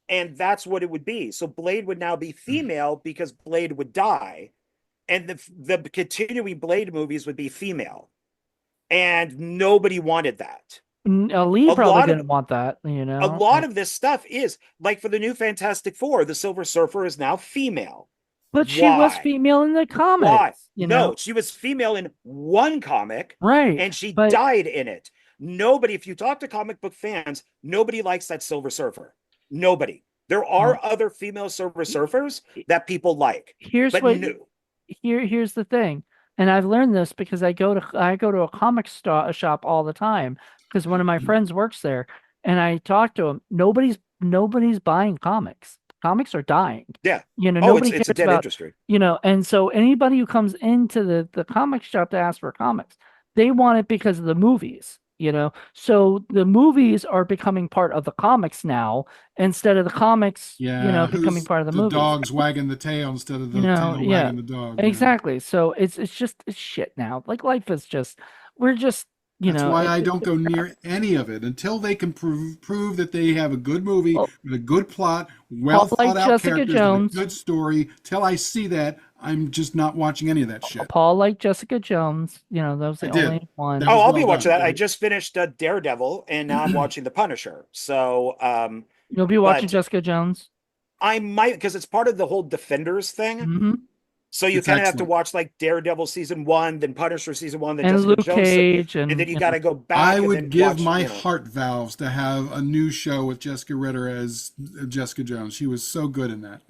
and that's what it would be. So Blade would now be female because Blade would die, and the continuing Blade movies would be female, and nobody wanted that. Lee probably didn't want that, A lot of this stuff is like for the new Fantastic Four, the Silver Surfer is now female. But she was female in the comics. Why? No, she was female in one comic, right? And she died in it. Nobody, if you talk to comic book fans, nobody likes that Silver Surfer. Nobody. There are other female Silver Surfers that people like. Here's the thing, and I've learned this because I go to a comic shop all the time because one of my friends works there, and I talk to him. Nobody's buying comics. Comics are dying. Yeah. Nobody it's a cares dead about, industry. And so anybody who comes into the comic shop to ask for comics, they want it because of the movies. So the movies are becoming part of the comics now instead of the comics, becoming part of the movies. The dog's wagging the tail instead of the tail wagging the dog. Exactly. So it's shit now. Like life is just, we're just you That's know, why I it's don't go near any of it until they can prove that they have a good movie Paul, with a good plot, well Paul thought liked out Jessica characters, and a Jones. good story. Till I see that, I'm just not watching any of that shit. Paul liked Jessica Jones. You know, that was I the did. only That one. Oh, was I'll well be watching done. that. I just finished Daredevil, and now I'm watching The Punisher. So, You'll be watching but Jessica Jones. I might, because it's part of the whole Defenders thing. Hmm. So you It's kind of have to excellent. watch like Daredevil season one, then Punisher season one, then And Jessica Luke Jones, Cage, and then and you you got know, to go I back and would then give watch. my heart valves to have a new show with Jessica Ritter as Jessica Jones. She was so good in that.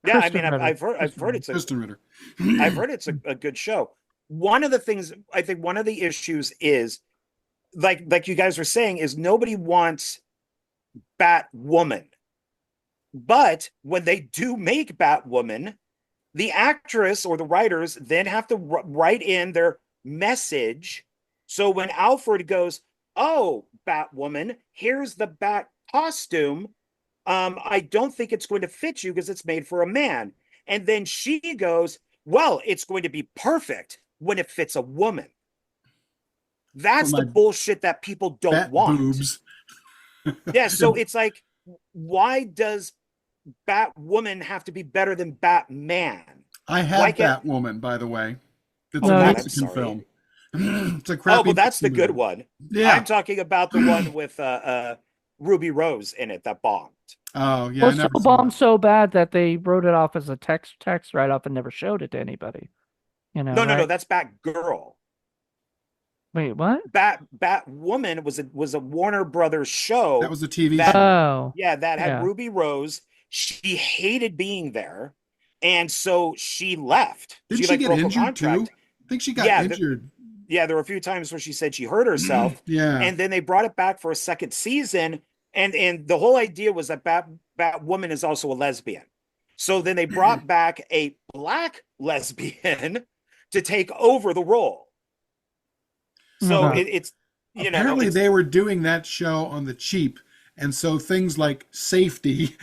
Yeah, I mean, Kristen Ritter. I've Kristen heard Ritter. it's a Kristen Ritter. I've heard it's a good show. One of the things I think one of the issues is like you guys were saying is nobody wants Batwoman, but when they do make Batwoman, the actress or the writers then have to write in their message. So when Alfred goes, "Oh, Batwoman, here's the Bat costume. I don't think it's going to fit you because it's made for a man." And then she goes, "Well, it's going to be perfect when it fits a woman." For That's the my bullshit that people don't bat want. boobs. Yeah, so it's like, why does Batwoman have to be better than Batman? I Why have can't? Batwoman, by the way. It's Oh a No, God, I'm Mexican sorry. film. It's a Oh, crappy but that's the Mexican good movie. one. I'm Yeah. talking about the one with Ruby Rose in it that bombed. Oh, yeah, I was so never saw bombed it. so bad that they wrote it off as a text write off and never showed it to anybody. You know, No, right? that's Batgirl. Wait, what? Batwoman was a Warner Brothers That show was a TV that show. Oh, that had yeah. Ruby Rose. She hated being there, and so she left. Didn't She she like get broke her injured too? contract. I think she got Yeah, injured. yeah, there were a few times where she said she hurt herself, Yeah. and then they brought it back for a second season, and the whole idea was that Batwoman is also a lesbian. So then they brought back a black lesbian to take over the role. So Uh-huh. it's Apparently it's they were doing that show on the cheap, and so things like safety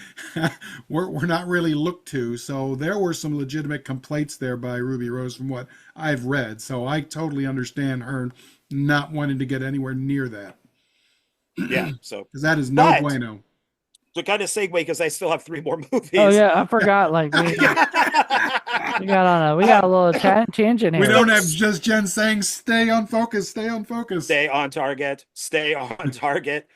were not really looked to. So there were some legitimate complaints there by Ruby Rose from what I've read. So I totally understand her not wanting to get anywhere near that. yeah. So, Because that is no but bueno. to kind of segue because I still have three more Oh movies. yeah, I forgot. Like we got a little tangent We here. don't have just Jen saying, stay on focus, stay on focus. Stay on target. Stay on target.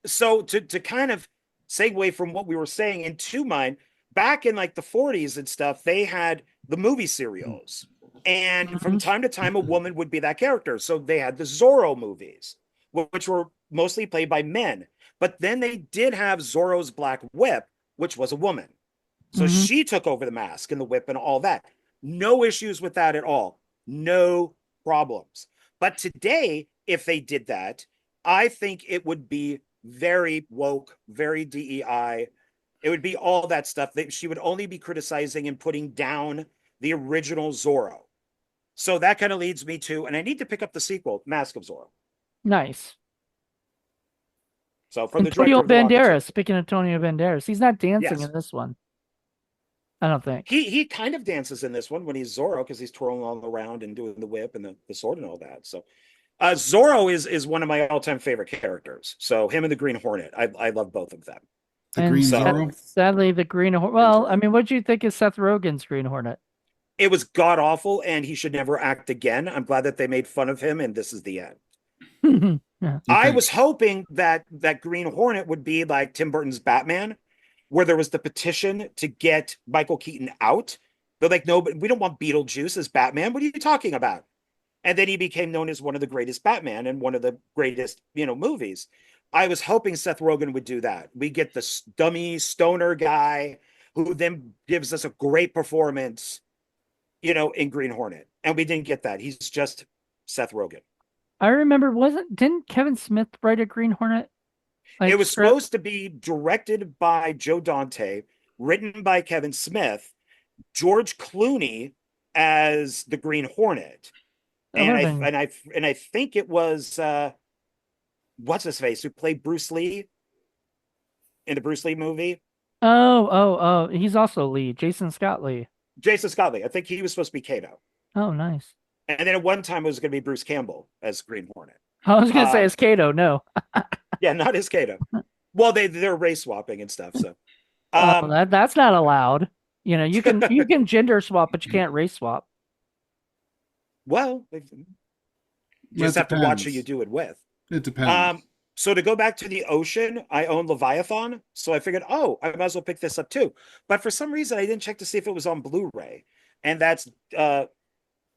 So to kind of segue from what we were saying into mine, back in like the 40s and stuff, they had the movie serials. And from Mhm. time to time, a woman would be that character. So they had the Zorro movies, which were mostly played by men. But then they did have Zorro's Black Whip, which was a woman. So Mhm. she took over the mask and the whip and all that. No issues with that at all. No problems. But today, if they did that, I think it would be very woke, very DEI. It would be all that stuff that she would only be criticizing and putting down the original Zorro. So that kind of leads me to, and I need to pick up the sequel, Mask of Zorro. Nice. So from the director Antonio of The Rocketeer. Banderas. Speaking of Antonio Banderas, he's not dancing Yes. in this one. I don't think. He kind of dances in this one when he's Zorro because he's twirling all around and doing the whip and the sword and all that. So Zorro is one of my all-time favorite characters. So him and the Green Hornet. I love both of them. The And Green So- Zorro. sadly, the Green Hornet. Well, I mean, what do you think of Seth Rogen's Green Hornet? It was god awful and he should never act again. I'm glad that they made fun of him and this is the end. Yeah. I was hoping that Green Hornet would be like Tim Burton's Batman, where there was the petition to get Michael Keaton out. They're like, no, but we don't want Beetlejuice as Batman. What are you talking about? And then he became known as one of the greatest Batman and one of the greatest, movies. I was hoping Seth Rogen would do that. We get the dummy stoner guy who then gives us a great performance, in Green Hornet. And we didn't get that. He's just Seth Rogen. I remember, didn't Kevin Smith write a Green Hornet? It was script? supposed to be directed by Joe Dante, written by Kevin Smith, George Clooney as the Green Hornet, and I think it was what's his face who played Bruce Lee in the Bruce Lee movie. Oh, he's also Lee, Jason Scott Lee. Jason Scott Lee. I think he was supposed to be Kato. Oh, nice. And then at one time it was going to be Bruce Campbell as Green Hornet. I was gonna say Um, it's Kato. No. yeah, not as Kato. Well, they're race swapping and stuff. So, Oh, um, that's not allowed. You can gender swap, but you can't race swap. well, you Well, just it have to watch who you depends. do it with. It Um, depends. so to go back to the ocean, I own Leviathan, so I figured, oh, I might as well pick this up too. But for some reason, I didn't check to see if it was on Blu-ray, and that's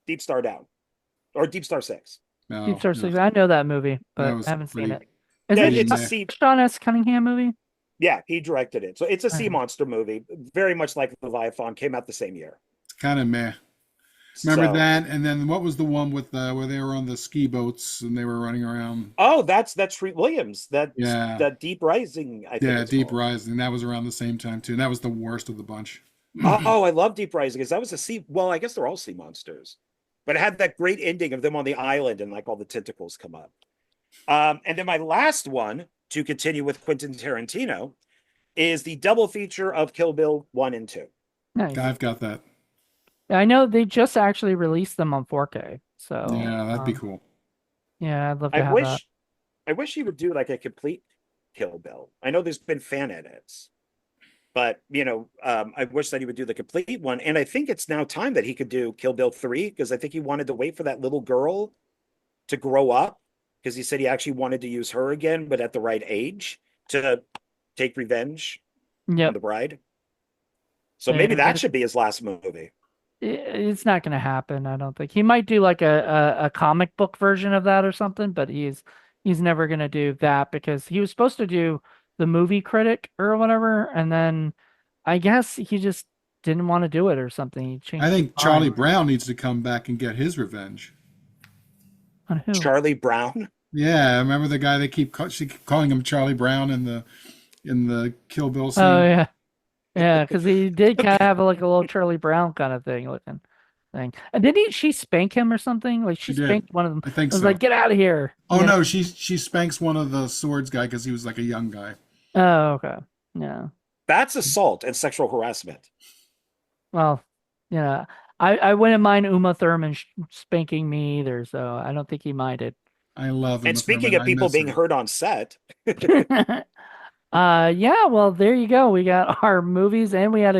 Deep Star Down or Deep Star Six. Deep No, Star no, Six. I know that movie, that but I was haven't seen pretty it. Is Yeah, it pretty it's a meh. sea. Sean S. Cunningham movie? Yeah, he directed it, so it's a sea Okay. monster movie, very much like Leviathan. Came out the same year. It's kind of meh. Remember So, that? And then what was the one with where they were on the ski boats and they were running around? oh, that's Treat Williams. That's Yeah, that Deep Rising, I think yeah, it's Deep called. Rising. That was around the same time too. And that was the worst of the bunch. Oh, I love Deep Rising because that was a sea. Well, I guess they're all sea monsters, but it had that great ending of them on the island and like all the tentacles come up. And then my last one to continue with Quentin Tarantino is the double feature of Kill Bill 1 and 2. Nice. I've got that. I know they just actually released them on 4K. So, Yeah, that'd be cool. yeah, I'd love I to have that. wish I wish he would do like a complete Kill Bill. I know there's been fan edits, but I wish that he would do the complete one. And I think it's now time that he could do Kill Bill 3 because I think he wanted to wait for that little girl to grow up because he said he actually wanted to use her again, but at the right age to take revenge on Yep. the bride. So maybe Yeah, that should be his last movie. it's not going to happen. I don't think he might do like a comic book version of that or something, but he's never going to do that because he was supposed to do the movie critic or whatever, and then I guess he just didn't want to do it or something. He I changed his think Charlie mind. Brown needs to come back and get his revenge. On who? Charlie Brown. Yeah, remember the guy they she keep calling him Charlie Brown in the Kill Bill Oh scene? yeah, yeah, because he did kind of have like a little Charlie Brown kind of thing looking thing. And did she spank him or something? Like she She did. spanked one of them. I think I was like, so. get out of here. Oh no, she spanks one of the swords guy because he was like a young guy. Oh, okay. Yeah. That's assault and sexual harassment. Well, yeah. I wouldn't mind Uma Thurman spanking me either, so I don't think he minded. I love And Uma speaking Thurman. of I people miss being her. hurt on set, Yeah, well, there you go. We got our movies and we had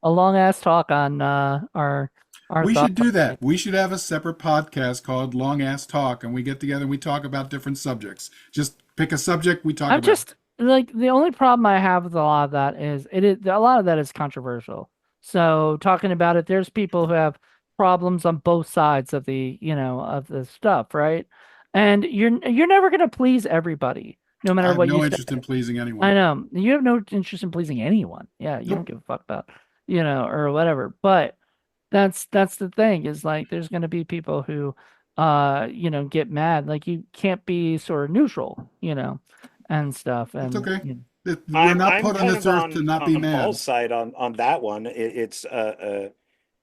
a long ass talk on our We should thoughts on do that. things. We should have a separate podcast called Long Ass Talk, and we get together and we talk about different subjects. Just pick a subject we talk I'm about. just like the only problem I have with a lot of that is a lot of that is controversial. So talking about it, there's people who have problems on both sides of of the stuff, right? And you're never gonna please everybody, no I matter have what you no say. interest in pleasing anyone. I know you have no interest in pleasing anyone. Yeah, you don't Nope. give a fuck about, or whatever. But that's the thing is like there's gonna be people who get mad. Like you can't be sort of neutral, and stuff. It's And okay. We're I'm not I'm put on kind this of earth to not be on mad. Paul's side on that one. It's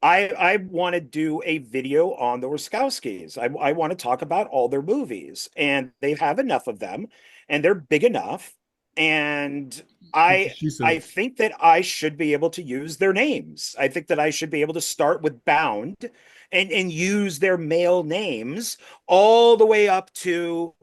I want to do a video on the Ruskowskis. I want to talk about all their movies, and they have enough of them, and they're big enough. And That's what I she I said. think that I should be able to use their names. I think that I should be able to start with Bound and use their male names all the way up to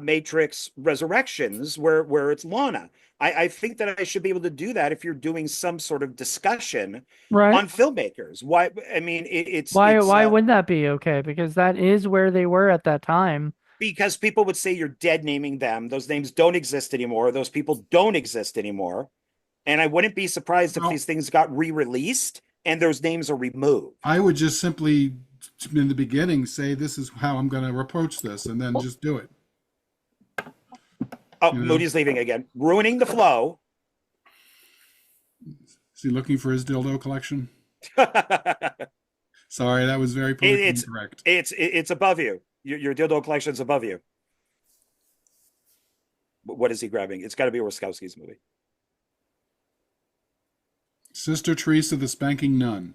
Matrix Resurrections where it's Lana. I think that I should be able to do that if you're doing some sort of discussion right. on filmmakers. Why? I mean, it's Why wouldn't that be okay? Because that is where they were at that time. because people would say you're dead naming them. Those names don't exist anymore. Those people don't exist anymore. And I wouldn't be surprised if Well, these things got re-released and those names are removed. I would just simply, in the beginning, say this is how I'm going to approach this, and then just do it. Oh, You know, Moody's leaving again, ruining the flow. is he looking for his dildo collection? it, Sorry, that was very politically it's incorrect. it's above you. Your dildo collection's above you. What is he grabbing? It's got to be a Ruskowski's movie. Sister Teresa, the Spanking Nun.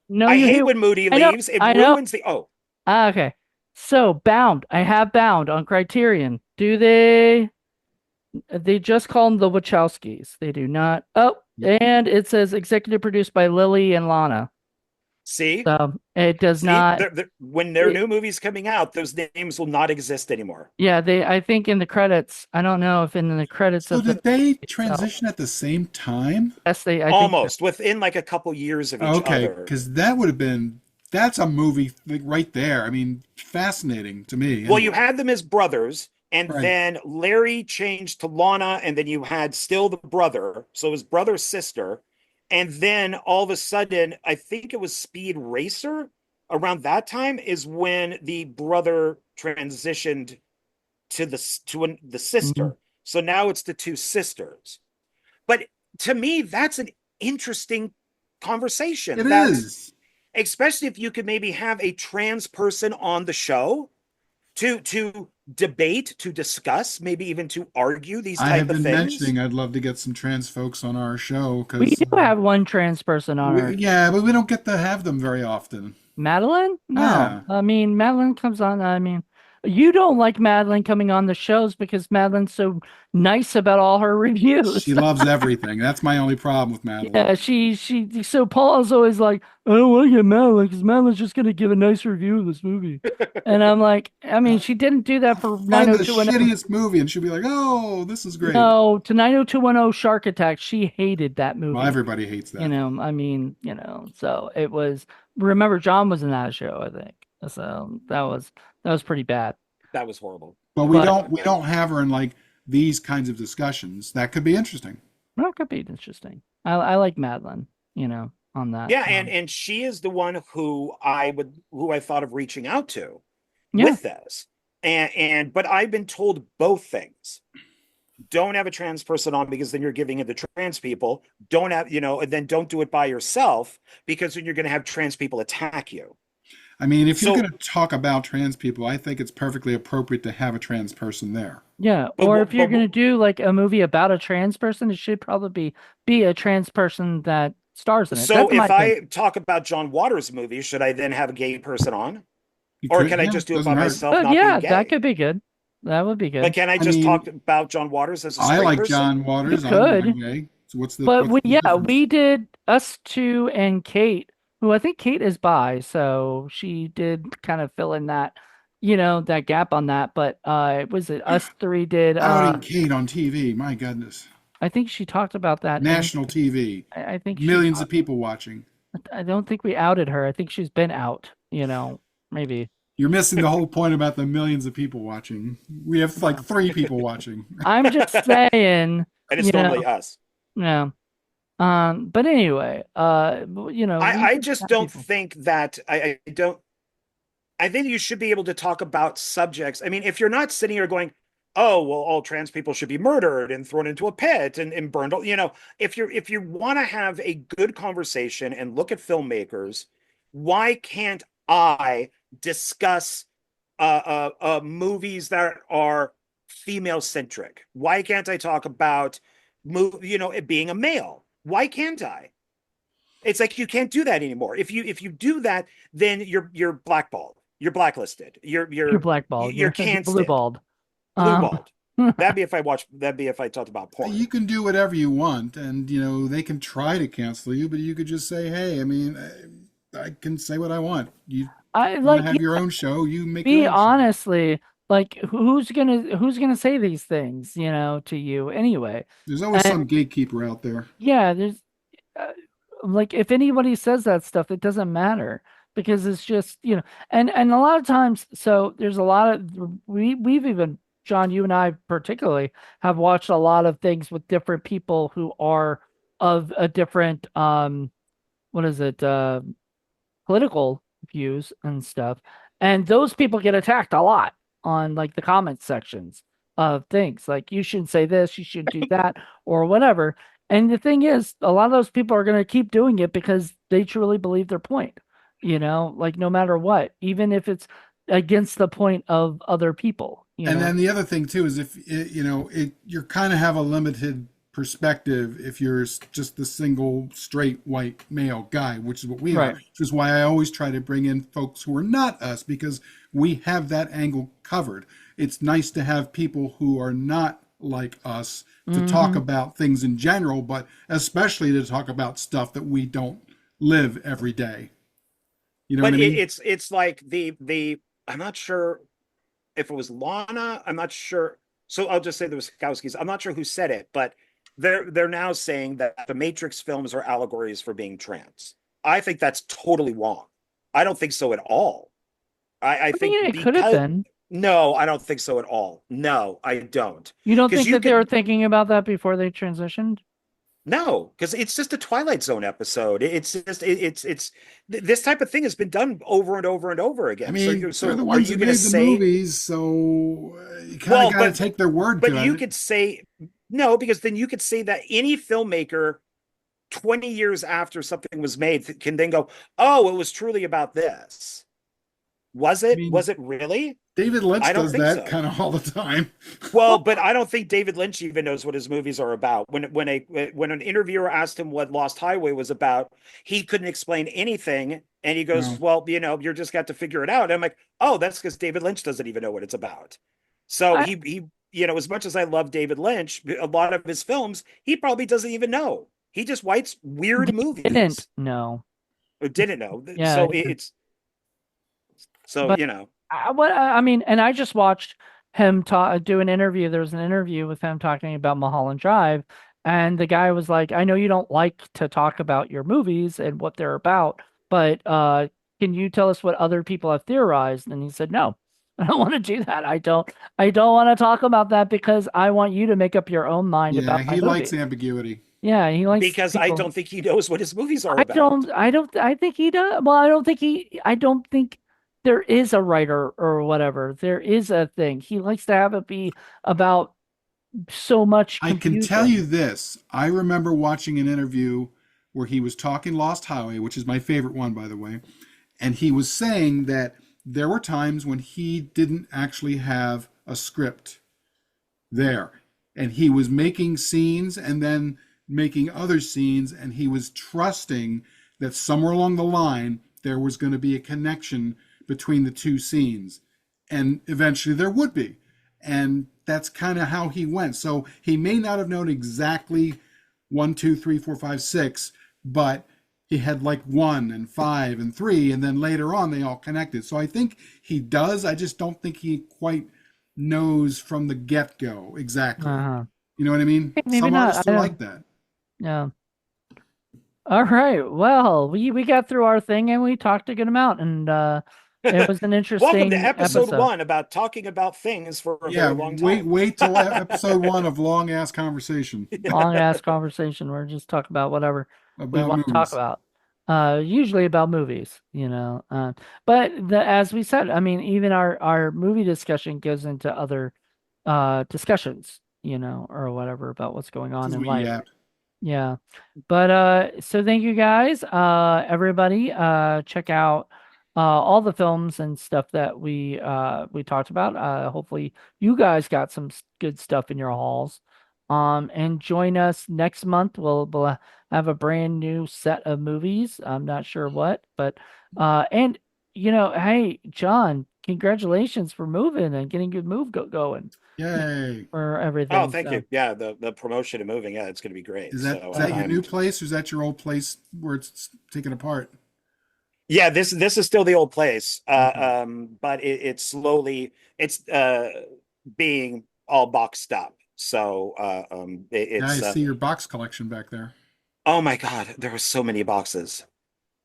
No, I you hate hear. when Moody I know. leaves. It I know. ruins the. Oh, Okay. So Bound. I have Bound on Criterion. Do they? They just call them the Wachowskis. They do not. Oh, and it says executive produced by Lily and Lana. See, So it does see, not. when there are It, new movies coming out, those names will not exist anymore. yeah, they. I think in the credits. I don't know if in the credits So of the did they movie itself. transition at the same time? Yes, they. I think. Almost within like a couple years of each Okay, other. because that would have been that's a movie like, right there. I mean, fascinating to me. Well, you Anyway, had them as brothers, and right. then Larry changed to Lana, and then you had still the brother. So it was brother sister. And then all of a sudden, I think it was Speed Racer around that time is when the brother transitioned to the Mhm. sister. So now it's the two sisters. But to me, that's an interesting conversation. It That is. especially if you could maybe have a trans person on the show to debate, to discuss, maybe even to argue these I have type of been things. mentioning I'd love to get some trans folks on our show We because, do have one trans person on our yeah, but we don't get to have them very often. Madeline? No. Yeah, I mean, Madeline comes on. I mean, you don't like Madeline coming on the shows because Madeline's so nice about all her reviews. she loves everything. That's my only problem with Madeline. Yeah, so Paul's always like, I don't want to get Madeline because Madeline's just gonna give a nice review of this movie. And I'm like, I mean, she didn't do that for Find the 90210. shittiest movie, and she'll be like, "Oh, this is great." No, to 90210 Shark Attack, she hated that Well, movie. everybody hates that. I mean, so it was, remember John was in that show, I think. So that was pretty bad. That was horrible. But we But don't have her in like these kinds of discussions. That could be interesting. that could be interesting. I like Madeline, on that. Yeah, and she is the one who I thought of reaching out to Yeah, with this. And but I've been told both things. Don't have a trans person on because then you're giving it to trans people. Don't have, and then don't do it by yourself because then you're going to have trans people attack you. I mean, if you're So, going to talk about trans people, I think it's perfectly appropriate to have a trans person there. yeah. but Or if you're but gonna do like a movie about a trans person, it should probably be a trans person that stars in it. so That's my if opinion. I talk about John Waters' movie, should I then have a gay person on, You or could, can I yeah, just do it doesn't by hurt. myself, But not being yeah, that gay? could be good. That would be But good. can I I just talk mean, about John Waters as a I straight like person? John You Waters. I'm not could. gay. So But what's the yeah, difference? we did us two and Kate, who I think Kate is bi, so she did kind of fill in that, that gap on that. But was it us three did Outing Kate on TV. My goodness. I think she talked about that in National TV. I think she Millions of talked people watching. I don't think we outed her. I think she's been out, maybe. You're missing the whole point about the millions of people watching. We have like Yeah. three people watching. I'm just saying, And it's you know, normally us. yeah. But anyway, we I just just have don't people. think that I don't I think you should be able to talk about subjects. I mean, if you're not sitting here going, "Oh, well, all trans people should be murdered and thrown into a pit and burned," if you want to have a good conversation and look at filmmakers, why can't I discuss movies that are female centric? Why can't I talk about it being a male? Why can't I? It's like you can't do that anymore. If you do that, then you're blackballed. You're blacklisted. You're You're you're blackballed. you're You're blue cancelled. balled. Blue Um, balled. That'd be if I talked about porn. You can do whatever you want, and they can try to cancel you, but you could just say, "Hey, I mean, I can say what I want. You I want to like have your own show, you make your be own show." honestly, like who's gonna say these things, to you anyway? There's always And some gatekeeper out there. yeah, there's uh, like if anybody says that stuff, it doesn't matter because it's just, and a lot of times, so there's a lot of we've even John, you and I particularly have watched a lot of things with different people who are of a different what is it political views and stuff. And those people get attacked a lot on like the comment sections of things like you shouldn't say this, you shouldn't do that, or whatever. And the thing is, a lot of those people are going to keep doing it because they truly believe their point, like no matter what, even if it's against the point of other people, And then the other thing too is if you're kind of have a limited perspective if you're just the single straight white male guy, which is what we are. Right. Which is why I always try to bring in folks who are not us because we have that angle covered. It's nice to have people who are not like us to talk Hmm. about things in general, but especially to talk about stuff that we don't live every day. You know what But I mean? it's like the I'm not sure if it was Lana. I'm not sure. So I'll just say the Wachowskis. I'm not sure who said it, but they're now saying that the Matrix films are allegories for being trans. I think that's totally wrong. I don't think so at all. I I think mean, it could have because been. no, I don't think so at all. No, I don't. You don't Because think you that they were could thinking about that before they transitioned? no, because it's just a Twilight Zone episode. It's just it's this type of thing has been done over and over and over I again. mean, they're the Are ones you that going to made the say movies, so you kind of well, got to take their word but to you it. could say no because then you could say that any filmmaker 20 years after something was made can then go, "Oh, it was truly about this." Was I it? mean, Was it really? David I Lynch don't does think that so. kind of all the time. Well, but I don't think David Lynch even knows what his movies are about. When an interviewer asked him what Lost Highway was about, he couldn't explain anything, and he goes, Well, "Well, you're just got to figure it out." And I'm like, "Oh, that's because David Lynch doesn't even know what it's about." So I as much as I love David Lynch, a lot of his films he probably doesn't even know. He just writes weird didn't movies know. or didn't know. Yeah, So it's so but I mean, and I just watched him do an interview. There was an interview with him talking about Mulholland Drive, and the guy was like, "I know you don't like to talk about your movies and what they're about, but can you tell us what other people have theorized?" And he said, "No, I don't want to do that. I don't want to talk about that because I want you to make up your own mind yeah, about my he likes movie." ambiguity. Yeah, he likes because I people. don't think he knows what his movies are about. I think he does. Well, I don't think there is a writer or whatever. There is a thing. He likes to have it be about so much I can tell confusion. you this. I remember watching an interview where he was talking Lost Highway, which is my favorite one, by the way. And he was saying that there were times when he didn't actually have a script there. And he was making scenes and then making other scenes, and he was trusting that somewhere along the line there was going to be a connection between the two scenes. And eventually there would be. And that's kind of how he went. So he may not have known exactly one, two, three, four, five, six, but he had like one and five and three, and then later on they all connected. So I think he does. I just don't think he quite knows from the get go exactly. Uh-huh. You know what I mean? Maybe Some not. artists I are don't. like that. Yeah. All right. Well, we got through our thing and we talked a good amount, and it was an Welcome to interesting episode episode. one about talking about things for a Yeah, very long time. wait till episode one of long ass conversation Long ass conversation. We're just talking about whatever we about want to talk movies. about. Usually about movies, you know. But as we said, I mean, even our movie discussion goes into other discussions, you know, or whatever about what's going on Because in we life. yap. Yeah. But so thank you guys. Everybody, check out all the films and stuff that we talked about. Hopefully you guys got some good stuff in your halls. And join us next month. We'll have a brand new set of movies. I'm not sure what, but and you know, hey, John, congratulations for moving and getting good move going Yay! for Oh, everything. thank So you. Yeah, the promotion and moving. Yeah, it's going to be great. So Is that your I'm new place or is that your old place where it's taken apart? yeah. This is still the old place. Okay. But it's slowly it's being all boxed up. So Yeah, I it's see your box collection back there. oh my God, there were so many boxes.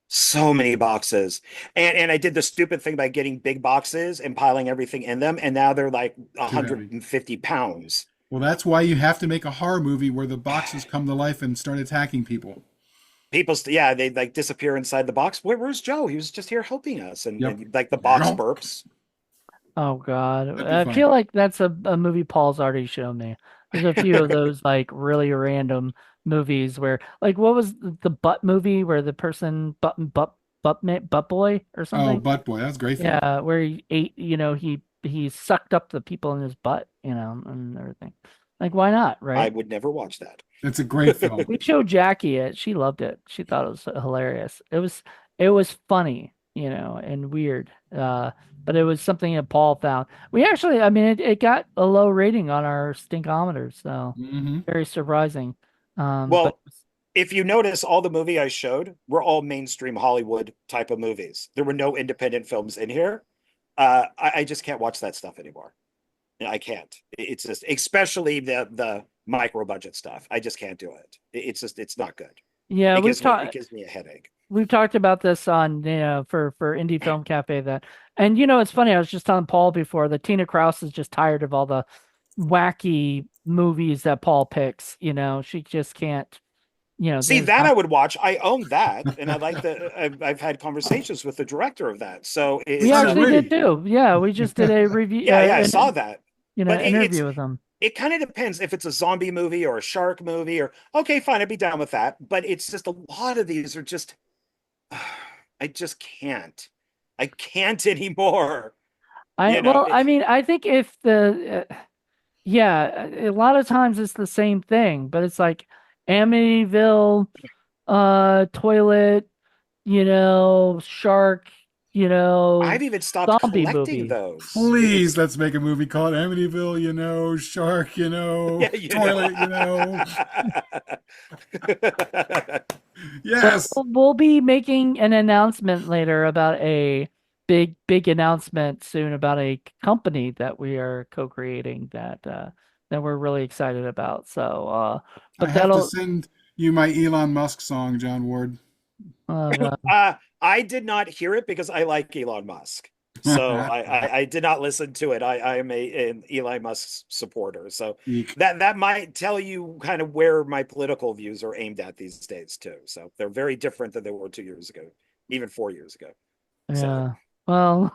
So many boxes. And I did the stupid thing by getting big boxes and piling everything in them, and now they're like Too heavy. 150 pounds. Well, that's why you have to make a horror movie where the boxes come to life and start attacking people. Yeah, they like disappear inside the box. Where's Joe? He was just here helping us, Yep. and like the box Yep. burps. oh God, That'd be I fun. feel like that's a movie Paul's already shown me. There's a few of those like really random movies where like what was the butt movie where the person butt boy or Oh, something? Butt Boy, that's a great film. Yeah, where he ate, you know, he sucked up the people in his butt, you know, and everything. Like why not, I right? would never watch It's a great film. We showed Jackie it. She loved it. She thought it was hilarious. It was funny, you know, and weird. But it was something that Paul found. We actually, I mean, it got a low rating on our stinkometer, so Hmm. very surprising. But well, if you notice, all the movie I showed were all mainstream Hollywood type of movies. There were no independent films in here. I just can't watch that stuff anymore. I can't. It's just, especially the micro budget stuff. I just can't do it. It's just, it's not good. Yeah, It gives me a headache. we've talked about this on for Indie Film Cafe that, and it's funny. I was just telling Paul before that Tina Kraus is just tired of all the wacky movies that Paul picks. She just can't. See, there's that not. I would watch. I own that, and I like the. I've had conversations with the director of that, so We it's So actually we. did too. Yeah, we just did a review. yeah, I saw that. But Interview with them. it kind of depends if it's a zombie movie or a shark movie or okay, fine, I'd be down with that. But it's just a lot of these are just I just can't. I can't anymore. I You know, well, I mean, I think if yeah, a lot of times it's the same thing, but it's like Amityville, toilet, shark, I've even stopped zombie collecting movie. those. Please, let's make a movie called Amityville, Shark, Yeah, you Toilet, know. Yes. We'll be making an announcement later about a big announcement soon about a company that we are co-creating that we're really excited about. So, I but have to that'll send you my Elon Musk song, John Ward. uh, I did not hear it because I like Elon Musk. So I did not listen to it. I am an Elon Musk supporter. So Eek. that might tell you kind of where my political views are aimed at these days too. So they're very different than they were 2 years ago, even 4 years ago. So yeah. Well,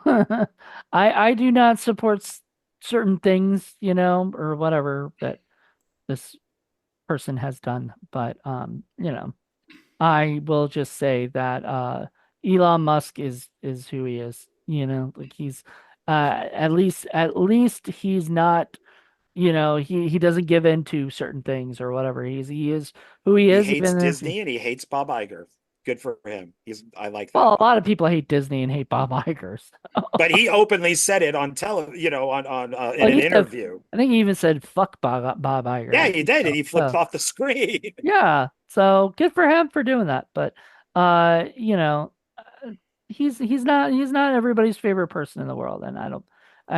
I do not support certain things, or whatever that this person has done, but I will just say that Elon Musk is who he is. Like he's at least he's not, he doesn't give in to certain things or whatever. He is who he he is, hates even if Disney and he hates Bob Iger. Good for him. I like that well, a about lot of him. people hate Disney and hate Bob Iger. But he openly said it on on in Well, an he said, interview. I think he even said "fuck Bob Iger." Yeah, I he think did, so. and he flipped So off the screen. yeah, so good for him for doing that. But uh, he's not everybody's favorite person in the world, and I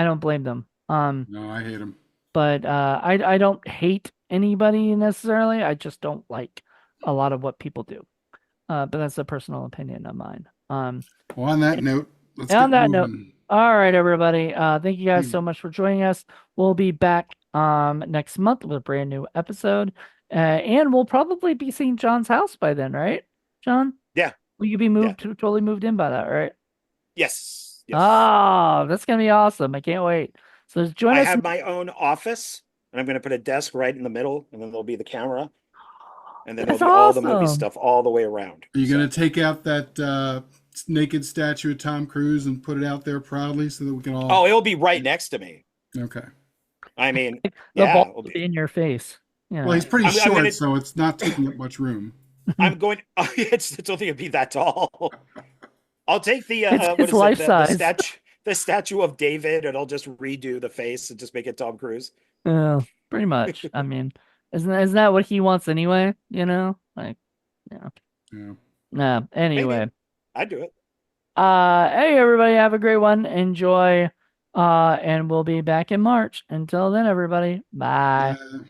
don't blame them. No, I hate him. But I don't hate anybody necessarily. I just don't like a lot of what people do. But that's a personal opinion of mine. Well, on that note, let's And on get that note, moving. all right, everybody. Thank you guys Hmm. so much for joining us. We'll be back next month with a brand new episode. And we'll probably be seeing John's house by then, right? John? Yeah, Will you be yeah. totally moved in by that, right? Yes, yes. Oh, that's gonna be awesome. I can't wait. So join I us. have my own office, and I'm going to put a desk right in the middle, and then there'll be the camera, and then there'll That's be all the movie awesome. stuff all the way around. Are you So, going to take out that naked statue of Tom Cruise and put it out there proudly so that we can all? oh, it'll be right next to me. Okay. I mean, The yeah, ball it'll will be. be in your face. Well, he's pretty I'm short, gonna. so it's not taking up much room. I'm going. Oh, it's only gonna be that tall. I'll take the what It's is it? life size. The statue of David, and I'll just redo the face and just make it Tom Cruise. Yeah, pretty much. I mean, isn't that what he wants anyway? Like, yeah. Yeah. Nah. Maybe Anyway, I'd do it. hey everybody, have a great one. Enjoy. And we'll be back in March. Until then, everybody, bye. Bye.